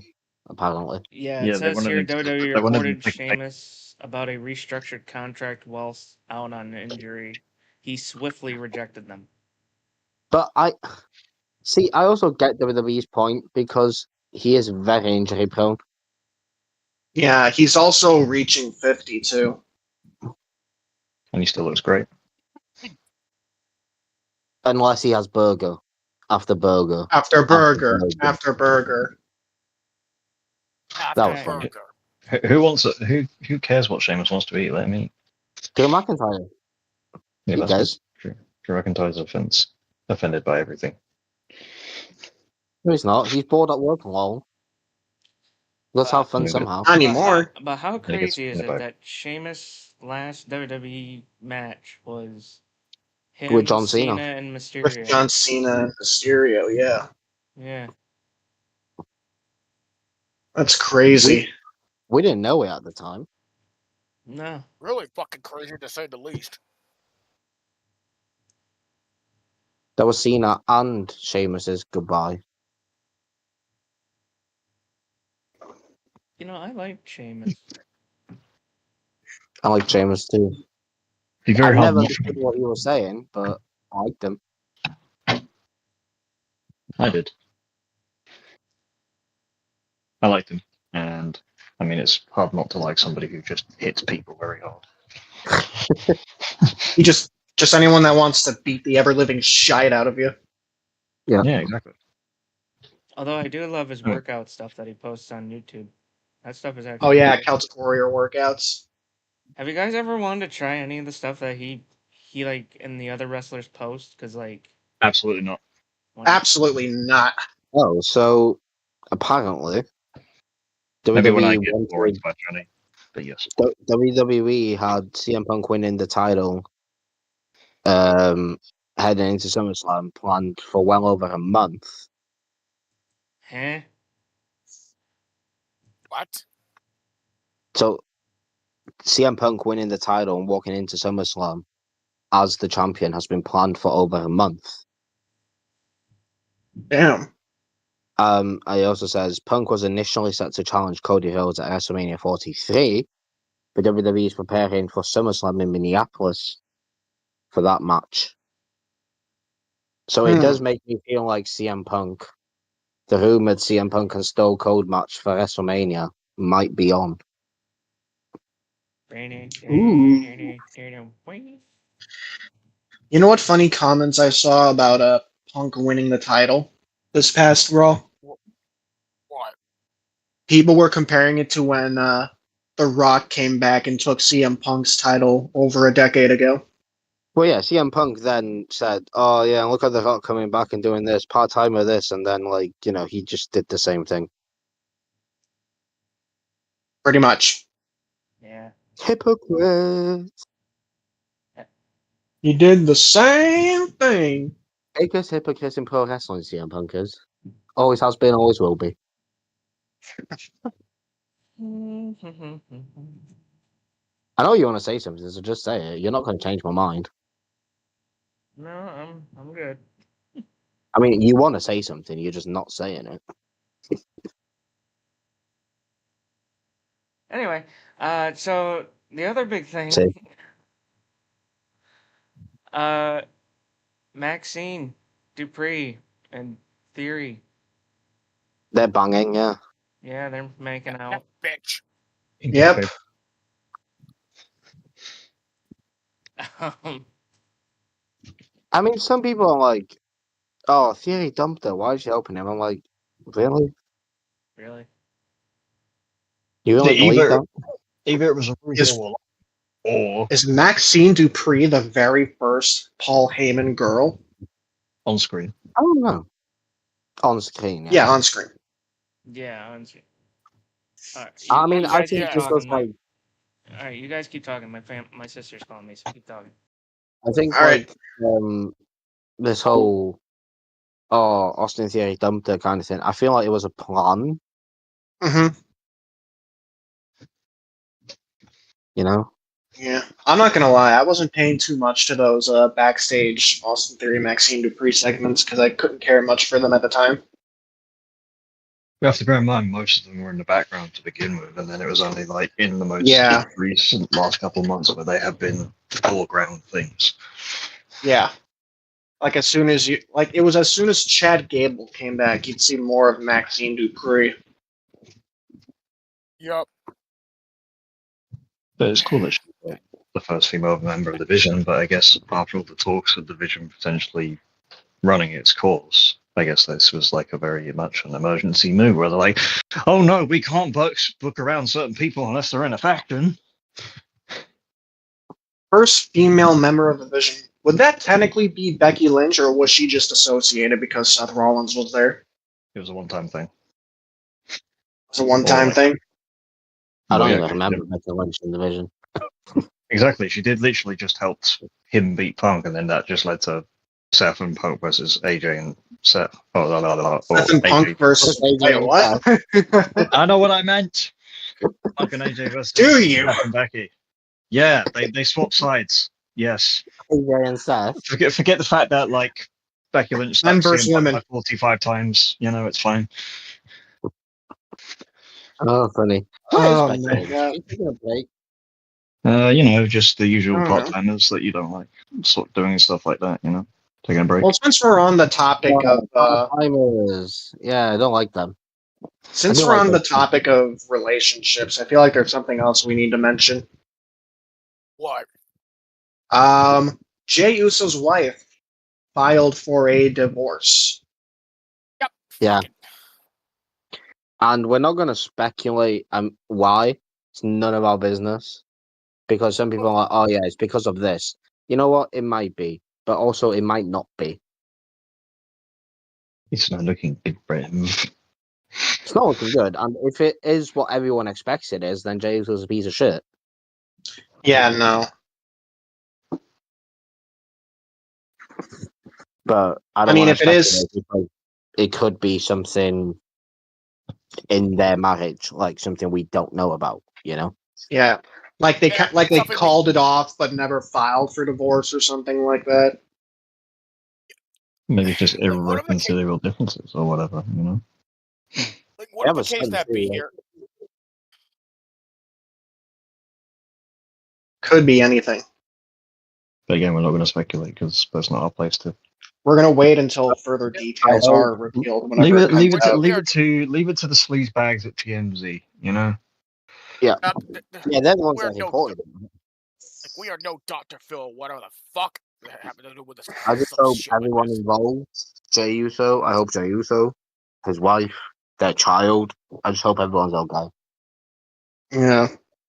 [SPEAKER 2] apparently.
[SPEAKER 1] Yeah, it says here WWE reported Sheamus about a restructured contract whilst out on injury. He swiftly rejected them.
[SPEAKER 2] But I also get WWE's point because he is very injury prone.
[SPEAKER 5] Yeah, he's also reaching 50 too.
[SPEAKER 4] And he still looks great.
[SPEAKER 2] Unless he has burger. After burger.
[SPEAKER 5] After burger. After burger.
[SPEAKER 4] Who cares what Sheamus wants to eat? Let him eat.
[SPEAKER 2] Drew McIntyre.
[SPEAKER 4] Yeah, he does. Drew McIntyre's offended by everything.
[SPEAKER 2] No, he's not. He's bored at work alone. Let's have fun somehow.
[SPEAKER 5] Not anymore.
[SPEAKER 1] But how crazy is it that Sheamus' last WWE match was Him,
[SPEAKER 2] with John Cena.
[SPEAKER 1] and Mysterio.
[SPEAKER 5] With John Cena and Mysterio, yeah.
[SPEAKER 1] Yeah.
[SPEAKER 5] That's crazy.
[SPEAKER 2] We didn't know it at the time.
[SPEAKER 1] No.
[SPEAKER 3] Really fucking crazy to say the least.
[SPEAKER 2] That was Cena and Sheamus's goodbye.
[SPEAKER 1] You know, I like Sheamus.
[SPEAKER 2] I like Sheamus too.
[SPEAKER 4] Be very
[SPEAKER 2] I
[SPEAKER 4] hard
[SPEAKER 2] never
[SPEAKER 4] not
[SPEAKER 2] understood what you were saying, but I liked him.
[SPEAKER 4] I did. I liked him, and I mean, it's hard not to like somebody who just hits people very hard.
[SPEAKER 5] He just anyone that wants to beat the ever living shite out of you.
[SPEAKER 2] Yeah.
[SPEAKER 4] Yeah, exactly.
[SPEAKER 1] Although I do love his workout stuff that he posts on YouTube. That stuff is actually.
[SPEAKER 5] Oh yeah, Celtic Warrior workouts.
[SPEAKER 1] Have you guys ever wanted to try any of the stuff that he like in the other wrestlers post? Because like.
[SPEAKER 4] Absolutely not.
[SPEAKER 5] Absolutely not.
[SPEAKER 2] Oh, so apparently,
[SPEAKER 4] Maybe when I
[SPEAKER 2] WWE
[SPEAKER 4] get more into my journey, but yes.
[SPEAKER 2] WWE had CM Punk winning the title heading into SummerSlam planned for well over a month.
[SPEAKER 1] Huh?
[SPEAKER 3] What?
[SPEAKER 2] So CM Punk winning the title and walking into SummerSlam as the champion has been planned for over a month.
[SPEAKER 5] Damn.
[SPEAKER 2] It also says Punk was initially set to challenge Cody Rhodes at WrestleMania 43, but WWE is preparing for SummerSlam in Minneapolis for that match. So it does make me feel like CM Punk, the rumored CM Punk and Stone Cold match for WrestleMania, might be on.
[SPEAKER 5] Ooh. You know what funny comments I saw about Punk winning the title this past Raw?
[SPEAKER 3] What?
[SPEAKER 5] People were comparing it to when The Rock came back and took CM Punk's title over a decade ago.
[SPEAKER 2] Well, yeah, CM Punk then said, "Oh yeah, look at The Rock coming back and doing this part-time of this," and then he just did the same thing.
[SPEAKER 5] Pretty much.
[SPEAKER 1] Yeah.
[SPEAKER 2] Hypocrite.
[SPEAKER 5] He did the same thing.
[SPEAKER 2] Biggest hypocrite in pro wrestling, CM Punk is. Always has been, always will be. I know you want to say something, so just say it. You're not going to change my mind.
[SPEAKER 1] No, I'm good.
[SPEAKER 2] I mean, you want to say something, you're just not saying it.
[SPEAKER 1] Anyway, so the other big thing, Maxine Dupree and Theory.
[SPEAKER 2] They're banging, yeah.
[SPEAKER 1] Yeah, they're making out.
[SPEAKER 3] Bitch.
[SPEAKER 5] Yep.
[SPEAKER 2] I mean, some people are like, "Oh, Theory dumped her. Why is she helping him?" I'm like, really?
[SPEAKER 1] Really?
[SPEAKER 2] You really believe that?
[SPEAKER 4] Either it was a rumor or
[SPEAKER 5] is Maxine Dupree the very first Paul Heyman girl
[SPEAKER 4] on screen?
[SPEAKER 2] I don't know. On screen, yeah.
[SPEAKER 5] Yeah, on screen.
[SPEAKER 1] Yeah, on screen.
[SPEAKER 2] I mean, I think this was like.
[SPEAKER 1] All right, you guys keep talking. My sister's calling me, so keep talking.
[SPEAKER 2] I think this whole Austin Theory dumped her kind of thing. I feel like it was a plan.
[SPEAKER 5] Mm-hmm.
[SPEAKER 2] You know?
[SPEAKER 5] Yeah. I'm not gonna lie, I wasn't paying too much to those backstage Austin Theory Maxine Dupree segments because I couldn't care much for them at the time.
[SPEAKER 4] We have to bear in mind most of them were in the background to begin with, and then it was only like in the most recent last couple of months where they have been foreground things.
[SPEAKER 5] Yeah. Like as soon as Chad Gable came back, you'd see more of Maxine Dupree.
[SPEAKER 3] Yup.
[SPEAKER 4] But it's cool that she's the first female member of the division, but I guess after all the talks of the division potentially running its course, I guess this was like a very much an emergency move where they're like, "Oh no, we can't book around certain people unless they're in a faction."
[SPEAKER 5] First female member of the division. Would that technically be Becky Lynch, or was she just associated because Seth Rollins was there?
[SPEAKER 4] It was a one-time thing.
[SPEAKER 5] It's a one-time thing?
[SPEAKER 2] I don't even remember Becky Lynch in the division.
[SPEAKER 4] Exactly. She did literally just helped him beat Punk, and then that just led to Seth and Punk versus AJ and Seth.
[SPEAKER 5] Seth and Punk versus AJ. What?
[SPEAKER 4] I know what I meant. Punk and AJ versus
[SPEAKER 5] Do you?
[SPEAKER 4] Seth and Becky. Yeah, they swapped sides. Yes.
[SPEAKER 2] AJ and Seth.
[SPEAKER 4] Forget the fact that like Becky Lynch
[SPEAKER 5] Men
[SPEAKER 4] slapped
[SPEAKER 5] versus
[SPEAKER 4] him
[SPEAKER 5] women.
[SPEAKER 4] like 45 times. You know, it's fine.
[SPEAKER 2] Oh, funny.
[SPEAKER 5] Oh,
[SPEAKER 2] Where's
[SPEAKER 5] my
[SPEAKER 2] Becky?
[SPEAKER 5] God.
[SPEAKER 2] She's taking a break.
[SPEAKER 4] You know, just the usual
[SPEAKER 5] Mhm.
[SPEAKER 4] part timers that you don't like, sort of doing stuff like that. You know, taking a break.
[SPEAKER 5] Well, since we're on the topic of
[SPEAKER 2] Part-timers. Yeah, I don't like them.
[SPEAKER 5] since
[SPEAKER 2] I do
[SPEAKER 5] we're
[SPEAKER 2] like
[SPEAKER 5] on the
[SPEAKER 2] those
[SPEAKER 5] topic of relationships, I feel like there's something else we need to mention.
[SPEAKER 3] What?
[SPEAKER 5] Jey Uso's wife filed for a divorce.
[SPEAKER 3] Yep.
[SPEAKER 2] Yeah.
[SPEAKER 3] fuck it.
[SPEAKER 2] And we're not going to speculate why. It's none of our business. Because some people are like, oh, yeah, it's because of this. You know what? It might be. But also, it might not be.
[SPEAKER 4] It's not looking good for him.
[SPEAKER 2] It's not looking good. And if it is what everyone expects it is, then Jey Uso's a piece of shit.
[SPEAKER 5] Yeah, no.
[SPEAKER 2] But I
[SPEAKER 5] mean,
[SPEAKER 2] wanna
[SPEAKER 5] if it is-
[SPEAKER 2] speculate because it could be something in their marriage, like something we don't know about, you know?
[SPEAKER 5] Yeah, like they
[SPEAKER 3] Yeah,
[SPEAKER 5] like they
[SPEAKER 3] something
[SPEAKER 5] called it off, but never filed for divorce or something like that.
[SPEAKER 4] Maybe just
[SPEAKER 3] Like, whatever the case-
[SPEAKER 4] irreconcilable differences or whatever. You know.
[SPEAKER 3] Like, whatever
[SPEAKER 2] Yeah,
[SPEAKER 3] the case
[SPEAKER 2] but
[SPEAKER 3] that be
[SPEAKER 2] some
[SPEAKER 3] here.
[SPEAKER 5] Could be anything.
[SPEAKER 4] But again, we're not going to speculate because that's not our place to.
[SPEAKER 5] We're gonna wait until further details are revealed. Whenever
[SPEAKER 4] Leave it
[SPEAKER 5] comes out.
[SPEAKER 4] to the sleaze bags at TMZ. You know.
[SPEAKER 2] Yeah, they're the ones
[SPEAKER 3] we're
[SPEAKER 2] that
[SPEAKER 3] no-
[SPEAKER 2] reported it.
[SPEAKER 3] Like, we are no Dr. Phil, whatever the fuck that happened to do with this.
[SPEAKER 2] I just
[SPEAKER 3] some
[SPEAKER 2] hope
[SPEAKER 3] shit like
[SPEAKER 2] everyone
[SPEAKER 3] this.
[SPEAKER 2] involved, Jey Uso, I hope Jey Uso, his wife, their child, I just hope everyone's okay.
[SPEAKER 5] Yeah,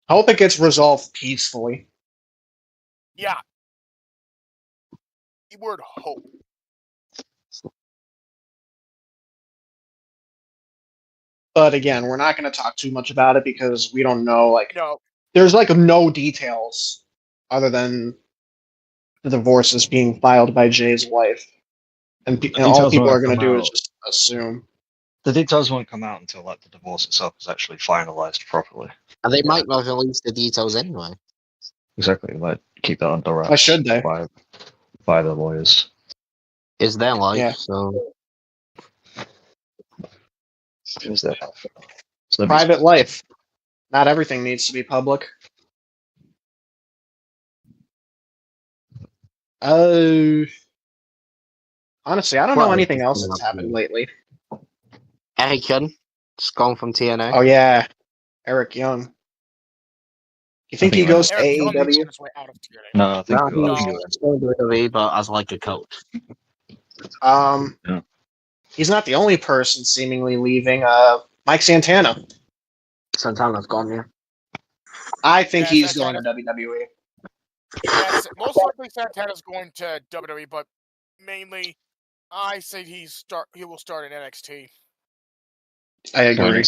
[SPEAKER 5] I hope it gets resolved peacefully.
[SPEAKER 3] Yeah. Keyword hope.
[SPEAKER 5] But again, we're not going to talk too much about it because we don't know. Like,
[SPEAKER 3] No.
[SPEAKER 5] there's like no details other than the divorce is being filed by Jay's wife, and all
[SPEAKER 4] Details
[SPEAKER 5] people
[SPEAKER 4] won't
[SPEAKER 5] are going to
[SPEAKER 4] come
[SPEAKER 5] do is
[SPEAKER 4] out.
[SPEAKER 5] just assume.
[SPEAKER 4] The details won't come out until like the divorce itself is actually finalized properly.
[SPEAKER 2] And they might not release the details anyway.
[SPEAKER 4] Exactly. Like keep that under wraps.
[SPEAKER 5] Why should they?
[SPEAKER 4] By the lawyers.
[SPEAKER 2] It's their life,
[SPEAKER 5] Yeah.
[SPEAKER 2] so
[SPEAKER 4] Is that so
[SPEAKER 5] Private life. Not everything needs to be public. Honestly, I don't know
[SPEAKER 2] Well,
[SPEAKER 5] anything
[SPEAKER 2] it's
[SPEAKER 5] else
[SPEAKER 2] coming
[SPEAKER 5] that's
[SPEAKER 2] up
[SPEAKER 5] happened
[SPEAKER 2] soon.
[SPEAKER 5] lately.
[SPEAKER 2] Eric Young, just gone from TNA.
[SPEAKER 5] Oh yeah, Eric Young. You think he goes to
[SPEAKER 3] Eric Young is
[SPEAKER 5] AEW?
[SPEAKER 3] on his way out of TNA.
[SPEAKER 4] No, I think
[SPEAKER 2] No,
[SPEAKER 4] you're
[SPEAKER 2] he's
[SPEAKER 3] No.
[SPEAKER 2] still doing WWE, but as like a coach.
[SPEAKER 4] Yeah.
[SPEAKER 5] He's not the only person seemingly leaving. Mike Santana.
[SPEAKER 2] Santana's gone, yeah.
[SPEAKER 5] I think
[SPEAKER 3] Yeah,
[SPEAKER 5] he's going
[SPEAKER 3] Santana-
[SPEAKER 5] to WWE.
[SPEAKER 3] Yes, most likely Santana's going to WWE, but mainly, I say he will start in NXT.
[SPEAKER 5] I agree.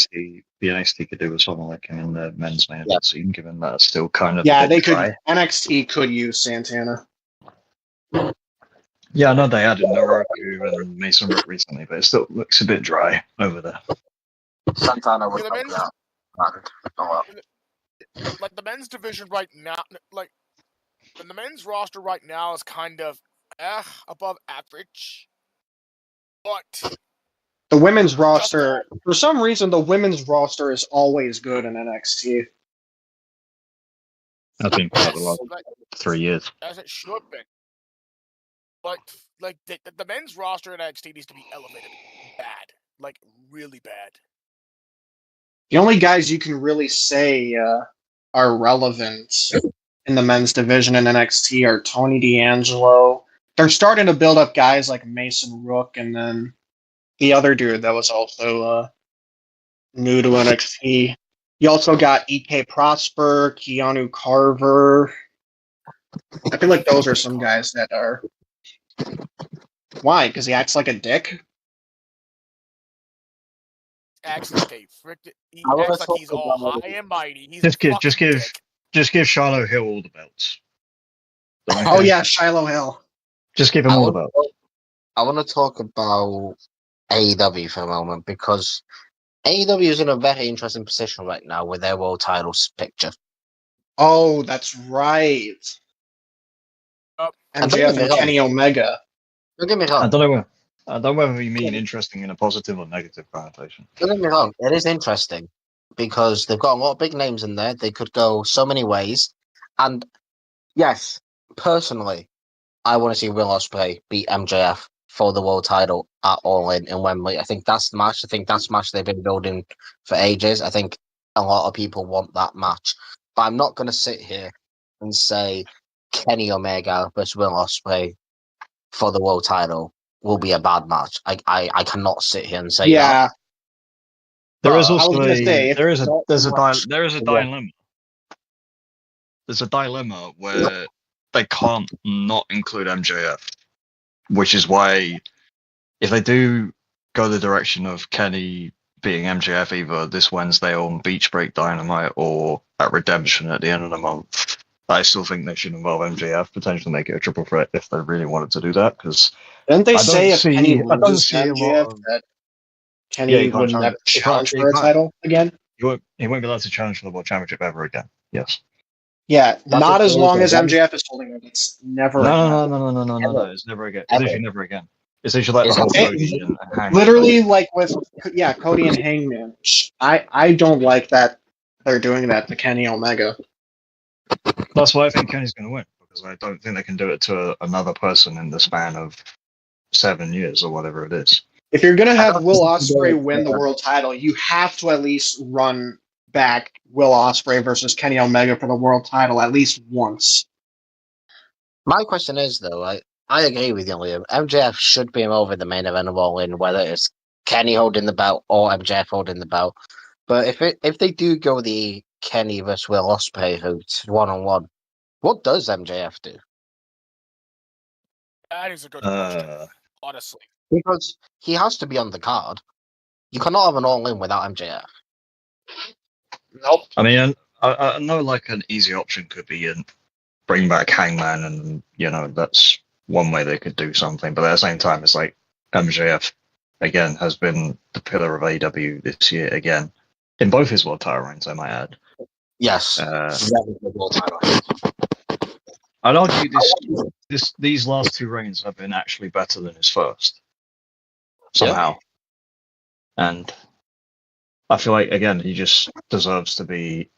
[SPEAKER 4] The NXT could do with someone like him in the men's main
[SPEAKER 2] Yeah.
[SPEAKER 4] event scene, given that it's still kind of
[SPEAKER 5] Yeah,
[SPEAKER 4] a bit
[SPEAKER 5] they could.
[SPEAKER 4] dry.
[SPEAKER 5] NXT could use Santana.
[SPEAKER 4] Yeah, I know they added Naroku and Mason Rook recently, but it still looks a bit dry over there.
[SPEAKER 2] Santana would
[SPEAKER 3] Yeah, the
[SPEAKER 2] help
[SPEAKER 3] men's-
[SPEAKER 2] out. Oh, well.
[SPEAKER 3] Like the men's division right now, like the men's roster right now is kind of above average, but
[SPEAKER 5] The women's roster, for some reason, the women's roster is always good in NXT.
[SPEAKER 4] That's been for the last
[SPEAKER 3] like,
[SPEAKER 4] 3 years.
[SPEAKER 3] as it should be. But like the men's roster in NXT needs to be elevated bad, like really bad.
[SPEAKER 5] The only guys you can really say are relevant in the men's division in NXT are Tony D'Angelo. They're starting to build up guys like Mason Rook, and then the other dude that was also new to NXT. You also got EK Prosper, Keanu Carver. I feel like those are some guys that are. Why? Because he acts like a dick?
[SPEAKER 3] Acts like a frick. He
[SPEAKER 2] I wanna
[SPEAKER 3] acts like
[SPEAKER 2] talk
[SPEAKER 3] he's all
[SPEAKER 2] about-
[SPEAKER 3] high and mighty. He's
[SPEAKER 4] Just
[SPEAKER 3] a
[SPEAKER 4] give
[SPEAKER 3] fucking dick.
[SPEAKER 4] Just give Shiloh Hill all the belts.
[SPEAKER 5] Oh yeah, Shiloh Hill.
[SPEAKER 4] Just give him all the belts.
[SPEAKER 2] I want to talk about AEW for a moment because AEW is in a very interesting position right now with their world titles picture.
[SPEAKER 5] Oh, that's right. MJF and Kenny Omega.
[SPEAKER 2] Don't get me wrong.
[SPEAKER 4] I don't know whether you mean interesting in a positive or negative connotation.
[SPEAKER 2] Don't get me wrong. It is interesting because they've got a lot of big names in there. They could go so many ways. And yes, personally, I want to see Will Ospreay beat MJF for the world title at All In Wembley. I think that's the match. I think that's the match they've been building for ages. I think a lot of people want that match. But I'm not going to sit here and say Kenny Omega versus Will Ospreay for the world title will be a bad match. I cannot sit here and say that.
[SPEAKER 4] There is also there's a dilemma. There's a dilemma where they can't not include MJF, which is why if they do go the direction of Kenny beating MJF either this Wednesday on Beach Break Dynamite or at Redemption at the end of the month, I still think they should involve MJF, potentially make it a triple threat if they really wanted to do that. Because
[SPEAKER 5] didn't they say if Kenny loses MJF that Kenny would never challenge for a title again?
[SPEAKER 4] He won't be allowed to challenge for the World Championship ever again. Yes.
[SPEAKER 5] Yeah, not as long as MJF is holding it. It's never.
[SPEAKER 4] No. It's never again. It's usually never again. It's usually like the whole Cody and Hangman.
[SPEAKER 5] Literally, like with Cody and Hangman. I don't like that they're doing that to Kenny Omega.
[SPEAKER 4] That's why I think Kenny's going to win, because I don't think they can do it to another person in the span of 7 years or whatever it is.
[SPEAKER 5] If you're going to have Will Ospreay win the world title, you have to at least run back Will Ospreay versus Kenny Omega for the world title at least once.
[SPEAKER 2] My question is, though, I agree with you, Liam. MJF should be over the main event of All In, whether it's Kenny holding the belt or MJF holding the belt. But if they do go the Kenny versus Will Ospreay route one-on-one, what does MJF do?
[SPEAKER 3] That is a good question, honestly.
[SPEAKER 2] Because he has to be on the card. You cannot have an All In without MJF.
[SPEAKER 5] Nope.
[SPEAKER 4] I mean, I know like an easy option could be bring back Hangman, and that's one way they could do something. But at the same time, it's like MJF again has been the pillar of AEW this year again in both his world title reigns, I might add.
[SPEAKER 2] Yes.
[SPEAKER 4] I'd argue these last two reigns have been actually better than his first somehow, and I feel like again he just deserves to be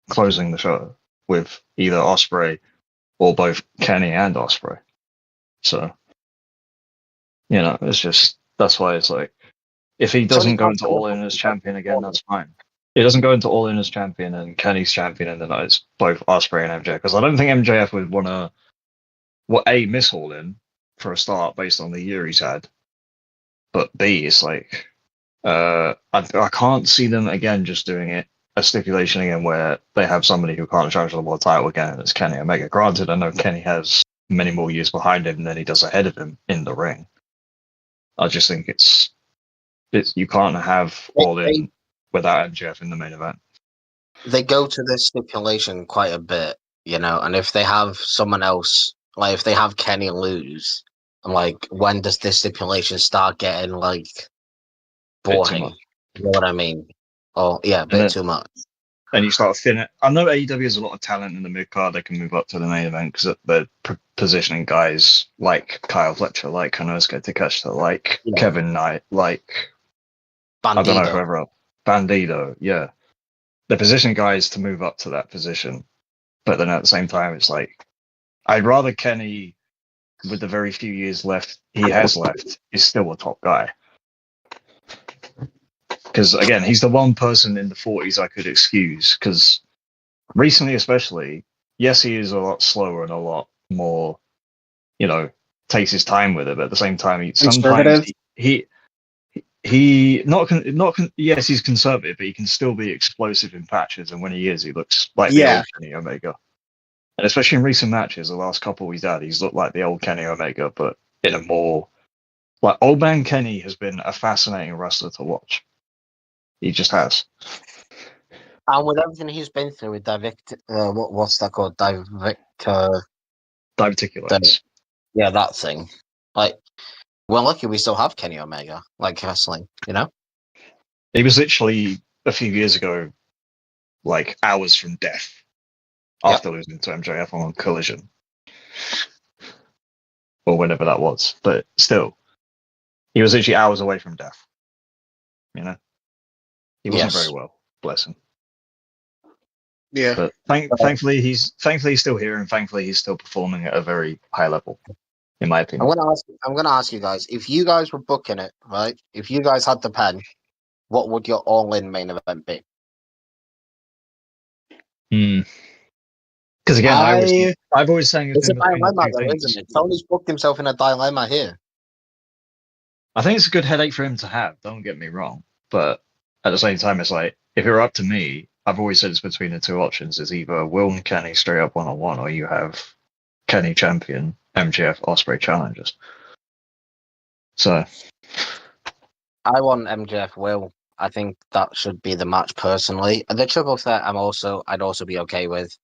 [SPEAKER 4] closing the show with either Ospreay or both Kenny and Ospreay. So it's just that's why it's like if he doesn't go into All In as champion again, that's fine. He doesn't go into All In as champion and Kenny's champion, and then it's both Ospreay and MJF. Because I don't think MJF would want to, miss All In for a start based on the year he's had. But B, it's like, I can't see them again just doing a stipulation again where they have somebody who can't challenge the world title again, and it's Kenny Omega. Granted, I know Kenny has many more years behind him than he does ahead of him in the ring. I just think it's you can't have All In without MJF in the main event.
[SPEAKER 2] They go to this stipulation quite a bit, and if they have someone else, like if they have Kenny lose, I'm like, when does this stipulation start getting like boring? You know what I mean? Oh yeah, a bit too much.
[SPEAKER 4] And you start thinning. I know AEW has a lot of talent in the mid card that can move up to the main event because they're positioning guys like Kyle Fletcher, like Konosuke Takeshita, like Kevin Knight, like Bandido. I don't know whoever else. Bandido, yeah. They're positioning guys to move up to that position. But then at the same time, it's like, I'd rather Kenny, with the very few years left he has left, is still a top guy. Because, again, he's the one person in the 40s I could excuse. Because recently especially, yes, he is a lot slower and a lot more, takes his time with it. But at the same time, sometimes yes, he's conservative, but he can still be explosive in patches, and when he is, he looks like the old Kenny Omega. And especially in recent matches, the last couple he's had, he's looked like the old Kenny Omega, but in a more like old man Kenny has been a fascinating wrestler to watch. He just has.
[SPEAKER 2] And with everything he's been through with what's that called?
[SPEAKER 4] Diverticulitis.
[SPEAKER 2] Yeah, that thing. Like, we're lucky we still have Kenny Omega, like wrestling, you know?
[SPEAKER 4] He was literally a few years ago, like hours from death after losing to MJF on Collision. Or whenever that was. But still, he was literally hours away from death. You know? He wasn't very well, bless him.
[SPEAKER 5] Yeah.
[SPEAKER 4] But thankfully he's still here, and thankfully he's still performing at a very high level, in my opinion.
[SPEAKER 2] I'm gonna ask you guys, if you guys were booking it, right? If you guys had the pen, what would your all-in main event be?
[SPEAKER 4] Because again, I've always saying
[SPEAKER 2] it's a dilemma, though, isn't it? Tony's booked himself in a dilemma here.
[SPEAKER 4] I think it's a good headache for him to have. Don't get me wrong, but at the same time, it's like if it were up to me, I've always said it's between the two options: is either Will and Kenny straight up 1-on-1, or you have Kenny champion, MJF Ospreay challengers. So,
[SPEAKER 2] I want MJF Will. I think that should be the match personally. The triple threat, I'd also be okay with.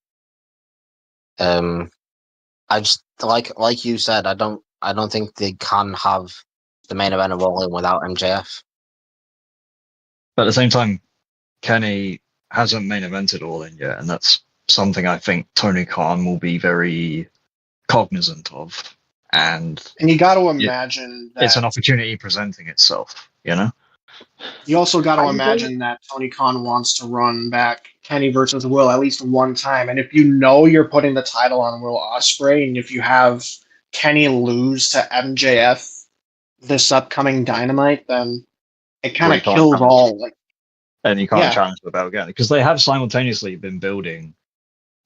[SPEAKER 2] I just like you said, I don't think they can have the main event of All In without MJF.
[SPEAKER 4] But at the same time, Kenny hasn't main evented All In yet, and that's something I think Tony Khan will be very cognizant of. And
[SPEAKER 5] you got to imagine that
[SPEAKER 4] it's an opportunity presenting itself, you know?
[SPEAKER 5] You also got to imagine that Tony Khan wants to run back Kenny versus Will at least one time. And if you know you're putting the title on Will Ospreay, and if you have Kenny lose to MJF this upcoming Dynamite, then it kind of kills all.
[SPEAKER 4] And you can't challenge the belt again. Because they have simultaneously been building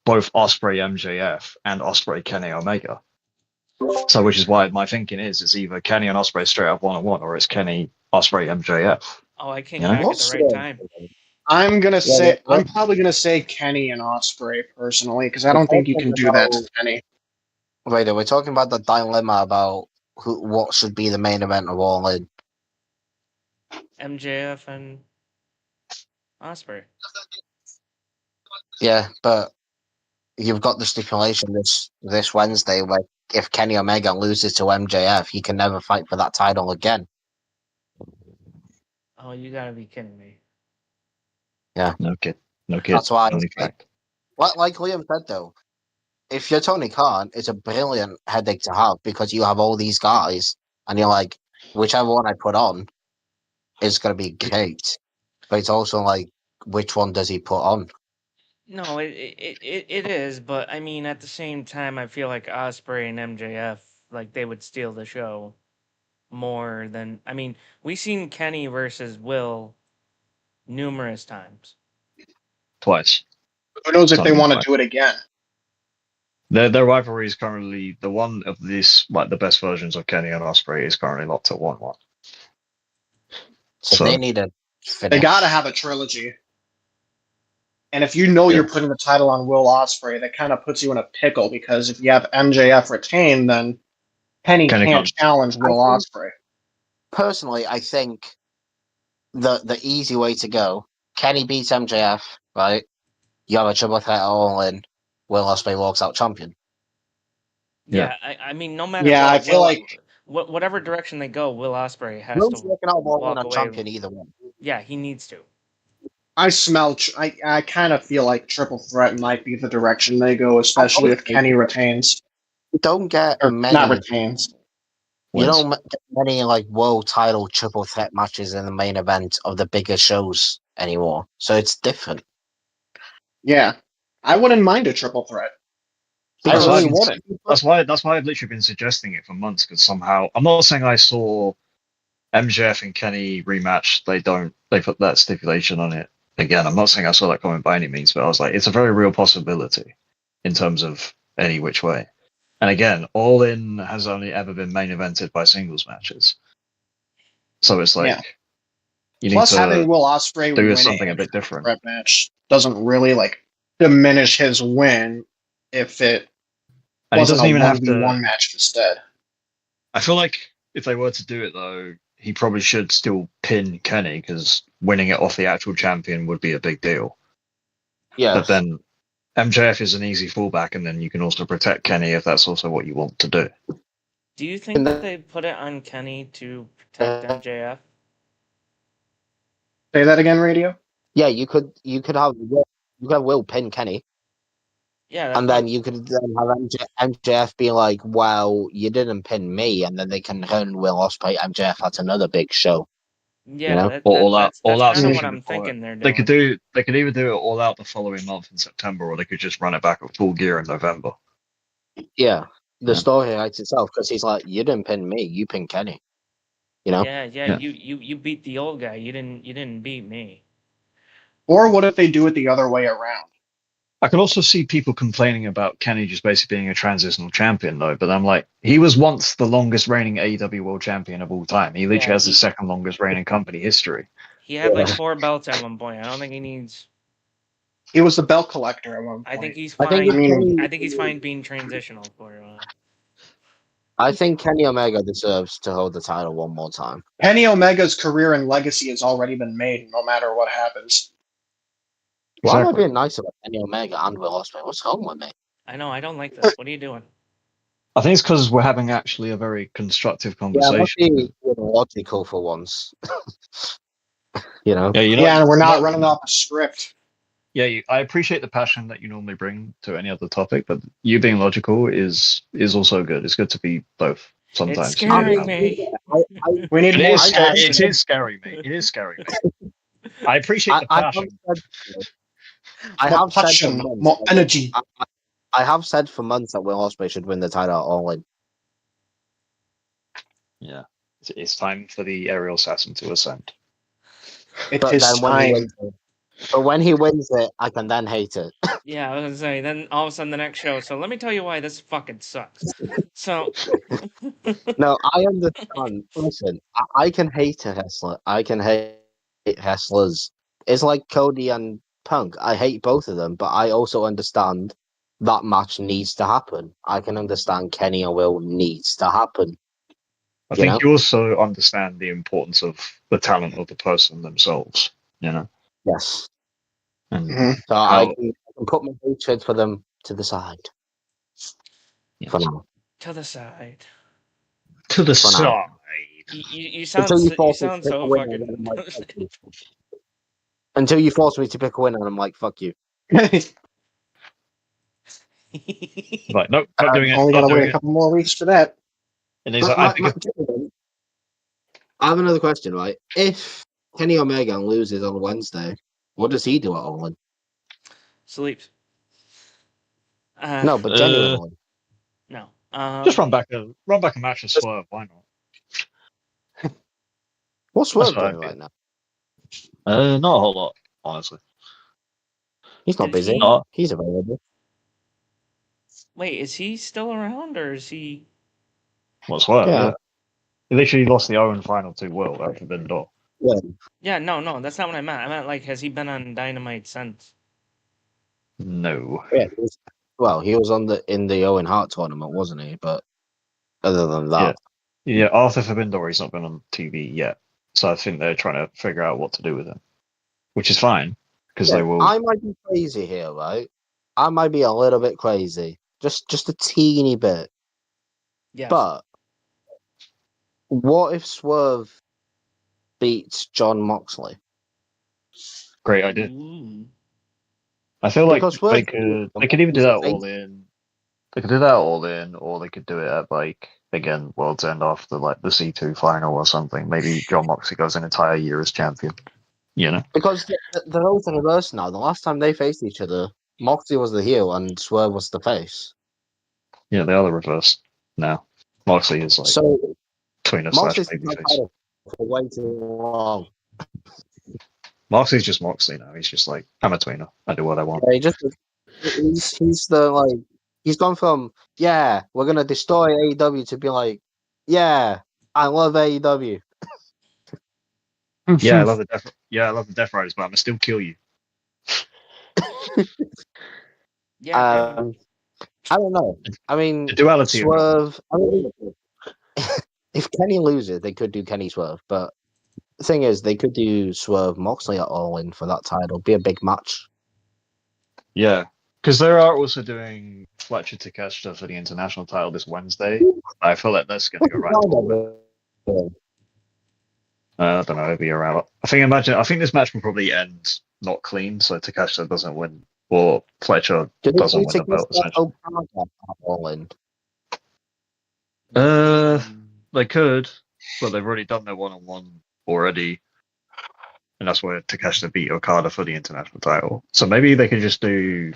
[SPEAKER 4] both Ospreay MJF and Ospreay Kenny Omega. So, which is why my thinking is it's either Kenny and Ospreay straight up 1-on-1, or it's Kenny Ospreay MJF.
[SPEAKER 1] Oh, I came back at the right time.
[SPEAKER 5] I'm probably gonna say Kenny and Ospreay personally, because I don't think you can do that to Kenny.
[SPEAKER 2] Wait, we're talking about the dilemma about what should be the main event of All In.
[SPEAKER 1] MJF and Ospreay.
[SPEAKER 2] Yeah, but you've got the stipulation this Wednesday where if Kenny Omega loses to MJF, he can never fight for that title again.
[SPEAKER 1] Oh, you gotta be kidding me.
[SPEAKER 2] Yeah.
[SPEAKER 4] No kid.
[SPEAKER 2] That's why. Like Liam said, though, if you're Tony Khan, it's a brilliant headache to have because you have all these guys and you're like, whichever one I put on is going to be great. But it's also like, which one does he put on?
[SPEAKER 1] No, it is, but I mean, at the same time, I feel like Ospreay and MJF, like, they would steal the show more than... I mean, we've seen Kenny versus Will numerous times.
[SPEAKER 4] Twice.
[SPEAKER 5] Who knows if they want to do it again?
[SPEAKER 4] Their rivalry is currently the one of these, like the best versions of Kenny and Ospreay is currently locked at 1-1.
[SPEAKER 2] So they need a finish.
[SPEAKER 5] They got to have a trilogy. And if you know you're putting the title on Will Ospreay, that kind of puts you in a pickle because if you have MJF retained, then Kenny can't challenge Will Ospreay.
[SPEAKER 2] Personally, I think the easy way to go, Kenny beats MJF, right? You have a triple threat All In, Will Ospreay walks out champion.
[SPEAKER 1] Yeah, I mean, no matter
[SPEAKER 5] what, I feel like
[SPEAKER 1] whatever direction they go, Will Ospreay has
[SPEAKER 2] Will's
[SPEAKER 1] to
[SPEAKER 2] walking out
[SPEAKER 1] walk
[SPEAKER 2] away. Champion either one.
[SPEAKER 1] Yeah, he needs to.
[SPEAKER 5] I kind of feel like triple threat might be the direction they go, especially if Kenny retains.
[SPEAKER 2] You don't get many.
[SPEAKER 5] Not retains.
[SPEAKER 2] You don't get many like world title triple threat matches in the main event of the bigger shows anymore. So it's different.
[SPEAKER 5] Yeah, I wouldn't mind a triple threat.
[SPEAKER 4] That's why I've literally been suggesting it for months. Because somehow I'm not saying I saw MJF and Kenny rematch. They put that stipulation on it. Again, I'm not saying I saw that comment by any means, but I was like, it's a very real possibility in terms of any which way. And again, All In has only ever been main evented by singles matches. So it's like, you
[SPEAKER 5] Plus
[SPEAKER 4] need to
[SPEAKER 5] having Will Ospreay
[SPEAKER 4] do something a bit different.
[SPEAKER 5] Threat match doesn't really like diminish his win if it wasn't a 1v1 match instead.
[SPEAKER 4] I feel like if they were to do it though, he probably should still pin Kenny because winning it off the actual champion would be a big deal.
[SPEAKER 2] Yeah.
[SPEAKER 4] But then MJF is an easy fallback, and then you can also protect Kenny if that's also what you want to do.
[SPEAKER 1] Do you think that they put it on Kenny to protect MJF?
[SPEAKER 5] Say that again, Radio.
[SPEAKER 2] Yeah, you could have Will pin Kenny.
[SPEAKER 1] Yeah,
[SPEAKER 2] and then you could then have MJF be like, "Well, you didn't pin me," and then they can turn Will Ospreay. MJF at another big show.
[SPEAKER 1] Yeah,
[SPEAKER 2] you know?
[SPEAKER 1] that's kind of
[SPEAKER 4] season
[SPEAKER 1] what I'm
[SPEAKER 4] before
[SPEAKER 1] thinking they're doing.
[SPEAKER 4] They could either do it all out the following month in September, or they could just run it back at Full Gear in November.
[SPEAKER 2] Yeah, the story writes itself because he's like, "You didn't pin me, you pinned Kenny." You know?
[SPEAKER 1] Yeah. You beat the old guy. You didn't beat me.
[SPEAKER 5] Or what if they do it the other way around?
[SPEAKER 4] I could also see people complaining about Kenny just basically being a transitional champion, though. But I'm like, he was once the longest reigning AEW World Champion of all time. He literally has the second longest reigning company history.
[SPEAKER 1] He had like 4 belts at one point. I don't think he needs.
[SPEAKER 5] He was the belt collector at one point.
[SPEAKER 1] I think he's fine. I think he's fine being transitional for a while.
[SPEAKER 2] I think Kenny Omega deserves to hold the title one more time.
[SPEAKER 5] Kenny Omega's career and legacy has already been made, no matter what happens.
[SPEAKER 2] Why am I being nice about Kenny Omega and Will Ospreay? What's wrong with me?
[SPEAKER 1] I know, I don't like this. What are you doing?
[SPEAKER 4] I think it's because we're having actually a very constructive conversation.
[SPEAKER 2] Yeah, be logical for once. you know?
[SPEAKER 5] Yeah, and we're not running off a script.
[SPEAKER 4] Yeah, I appreciate the passion that you normally bring to any other topic, but you being logical is also good. It's good to be both sometimes.
[SPEAKER 1] It's scaring me.
[SPEAKER 5] We need more.
[SPEAKER 4] It is scary, mate. It is scary, mate. I appreciate the passion.
[SPEAKER 2] I have said
[SPEAKER 5] more energy.
[SPEAKER 2] I have said for months that Will Ospreay should win the title at All In.
[SPEAKER 4] Yeah, it's time for the aerial assassin to ascend.
[SPEAKER 5] It is time.
[SPEAKER 2] But when he wins it, I can then hate it.
[SPEAKER 1] Yeah, I was gonna say. Then all of a sudden, the next show. So let me tell you why this fucking sucks. So.
[SPEAKER 2] No, I understand. Listen, I can hate a wrestler. I can hate wrestlers. It's like Cody and Punk. I hate both of them, but I also understand that match needs to happen. I can understand Kenny and Will needs to happen.
[SPEAKER 4] I think you also understand the importance of the talent of the person themselves. You know.
[SPEAKER 2] Yes.
[SPEAKER 4] And
[SPEAKER 2] so I can put my hatred for them to the side.
[SPEAKER 4] Yes.
[SPEAKER 2] For now.
[SPEAKER 1] To the side.
[SPEAKER 4] To the side.
[SPEAKER 1] You sound so fucking.
[SPEAKER 2] Until you force me to pick a winner, and I'm like, fuck you.
[SPEAKER 4] Right, nope, not doing it.
[SPEAKER 5] Only got to wait a couple more weeks for that.
[SPEAKER 4] It is,
[SPEAKER 2] I have another question, right? If Kenny Omega loses on Wednesday, what does he do at All In?
[SPEAKER 1] Sleeps.
[SPEAKER 2] No, but genuinely.
[SPEAKER 1] No.
[SPEAKER 4] Just run back a match and Swerve. Why not?
[SPEAKER 2] What's Swerve doing right now?
[SPEAKER 4] Not a whole lot, honestly.
[SPEAKER 2] He's not busy. He's available.
[SPEAKER 1] Wait, is he still around, or is he?
[SPEAKER 4] What's Swerve? Yeah. He literally lost the Owen final to Will at Forbidden Door.
[SPEAKER 1] Yeah, no, that's not what I meant. I meant, like, has he been on Dynamite since?
[SPEAKER 4] No.
[SPEAKER 2] Yeah, he was in the Owen Hart tournament, wasn't he? But other than that,
[SPEAKER 4] yeah, after Forbidden Door, he's not been on TV yet. So I think they're trying to figure out what to do with him, which is fine because they will.
[SPEAKER 2] I might be crazy here, right? I might be a little bit crazy, just a teeny bit.
[SPEAKER 1] Yeah.
[SPEAKER 2] But what if Swerve beats John Moxley?
[SPEAKER 4] Great idea. I feel like they could even do that All In. They could do that All In, or they could do it at again World's End after the C2 final or something. Maybe John Moxley goes an entire year as champion. You know,
[SPEAKER 2] because the roles are reversed now. The last time they faced each other, Moxley was the heel and Swerve was the face.
[SPEAKER 4] Yeah, they are the reverse now. Moxley is tweener slash babyface.
[SPEAKER 2] For way too long.
[SPEAKER 4] Moxley's just Moxley now. He's just like, I'm a tweener. I do what I want.
[SPEAKER 2] Yeah, he's gone from we're gonna destroy AEW to be like, I love AEW.
[SPEAKER 4] I love the Death Riders, but I'm gonna still kill you.
[SPEAKER 2] I don't know. I mean,
[SPEAKER 4] the duality
[SPEAKER 2] Swerve. If Kenny loses, they could do Kenny Swerve, but the thing is, they could do Swerve Moxley at All In for that title. Be a big match.
[SPEAKER 4] Yeah, because they are also doing Fletcher Takeshita for the international title this Wednesday. I feel like that's going to go right. I don't know. It'll be around. I think this match will probably end not clean, so Takeshita doesn't win, or Fletcher doesn't win the belt. They could, but they've already done their one-on-one already, and that's where Takeshita beat Okada for the international title. So maybe they could just do,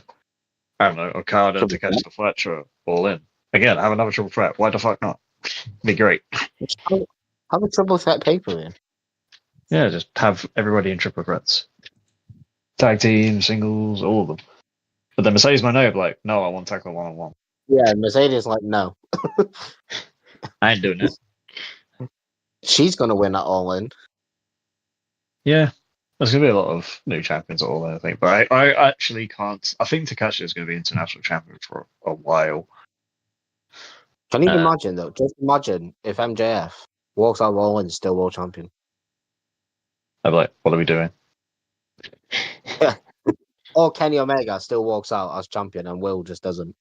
[SPEAKER 4] I don't know, Okada, Takeshita, Fletcher, all in. Again, have another triple threat. Why the fuck not? Be great.
[SPEAKER 2] Have a triple threat paper in.
[SPEAKER 4] Yeah, just have everybody in triple threats. Tag team, singles, all of them. But then Mercedes might know, like, no, I want to tackle one-on-one.
[SPEAKER 2] Yeah, Mercedes like, no.
[SPEAKER 4] I ain't doing it.
[SPEAKER 2] She's going to win at All In.
[SPEAKER 4] Yeah. There's going to be a lot of new champions at All In, I think. But I actually can't. I think Takeshita is going to be international champion for a while.
[SPEAKER 2] Can you imagine, though? Just imagine if MJF walks out of All In still world champion.
[SPEAKER 4] I'd be like, what are we doing?
[SPEAKER 2] Or Kenny Omega still walks out as champion and Will just doesn't.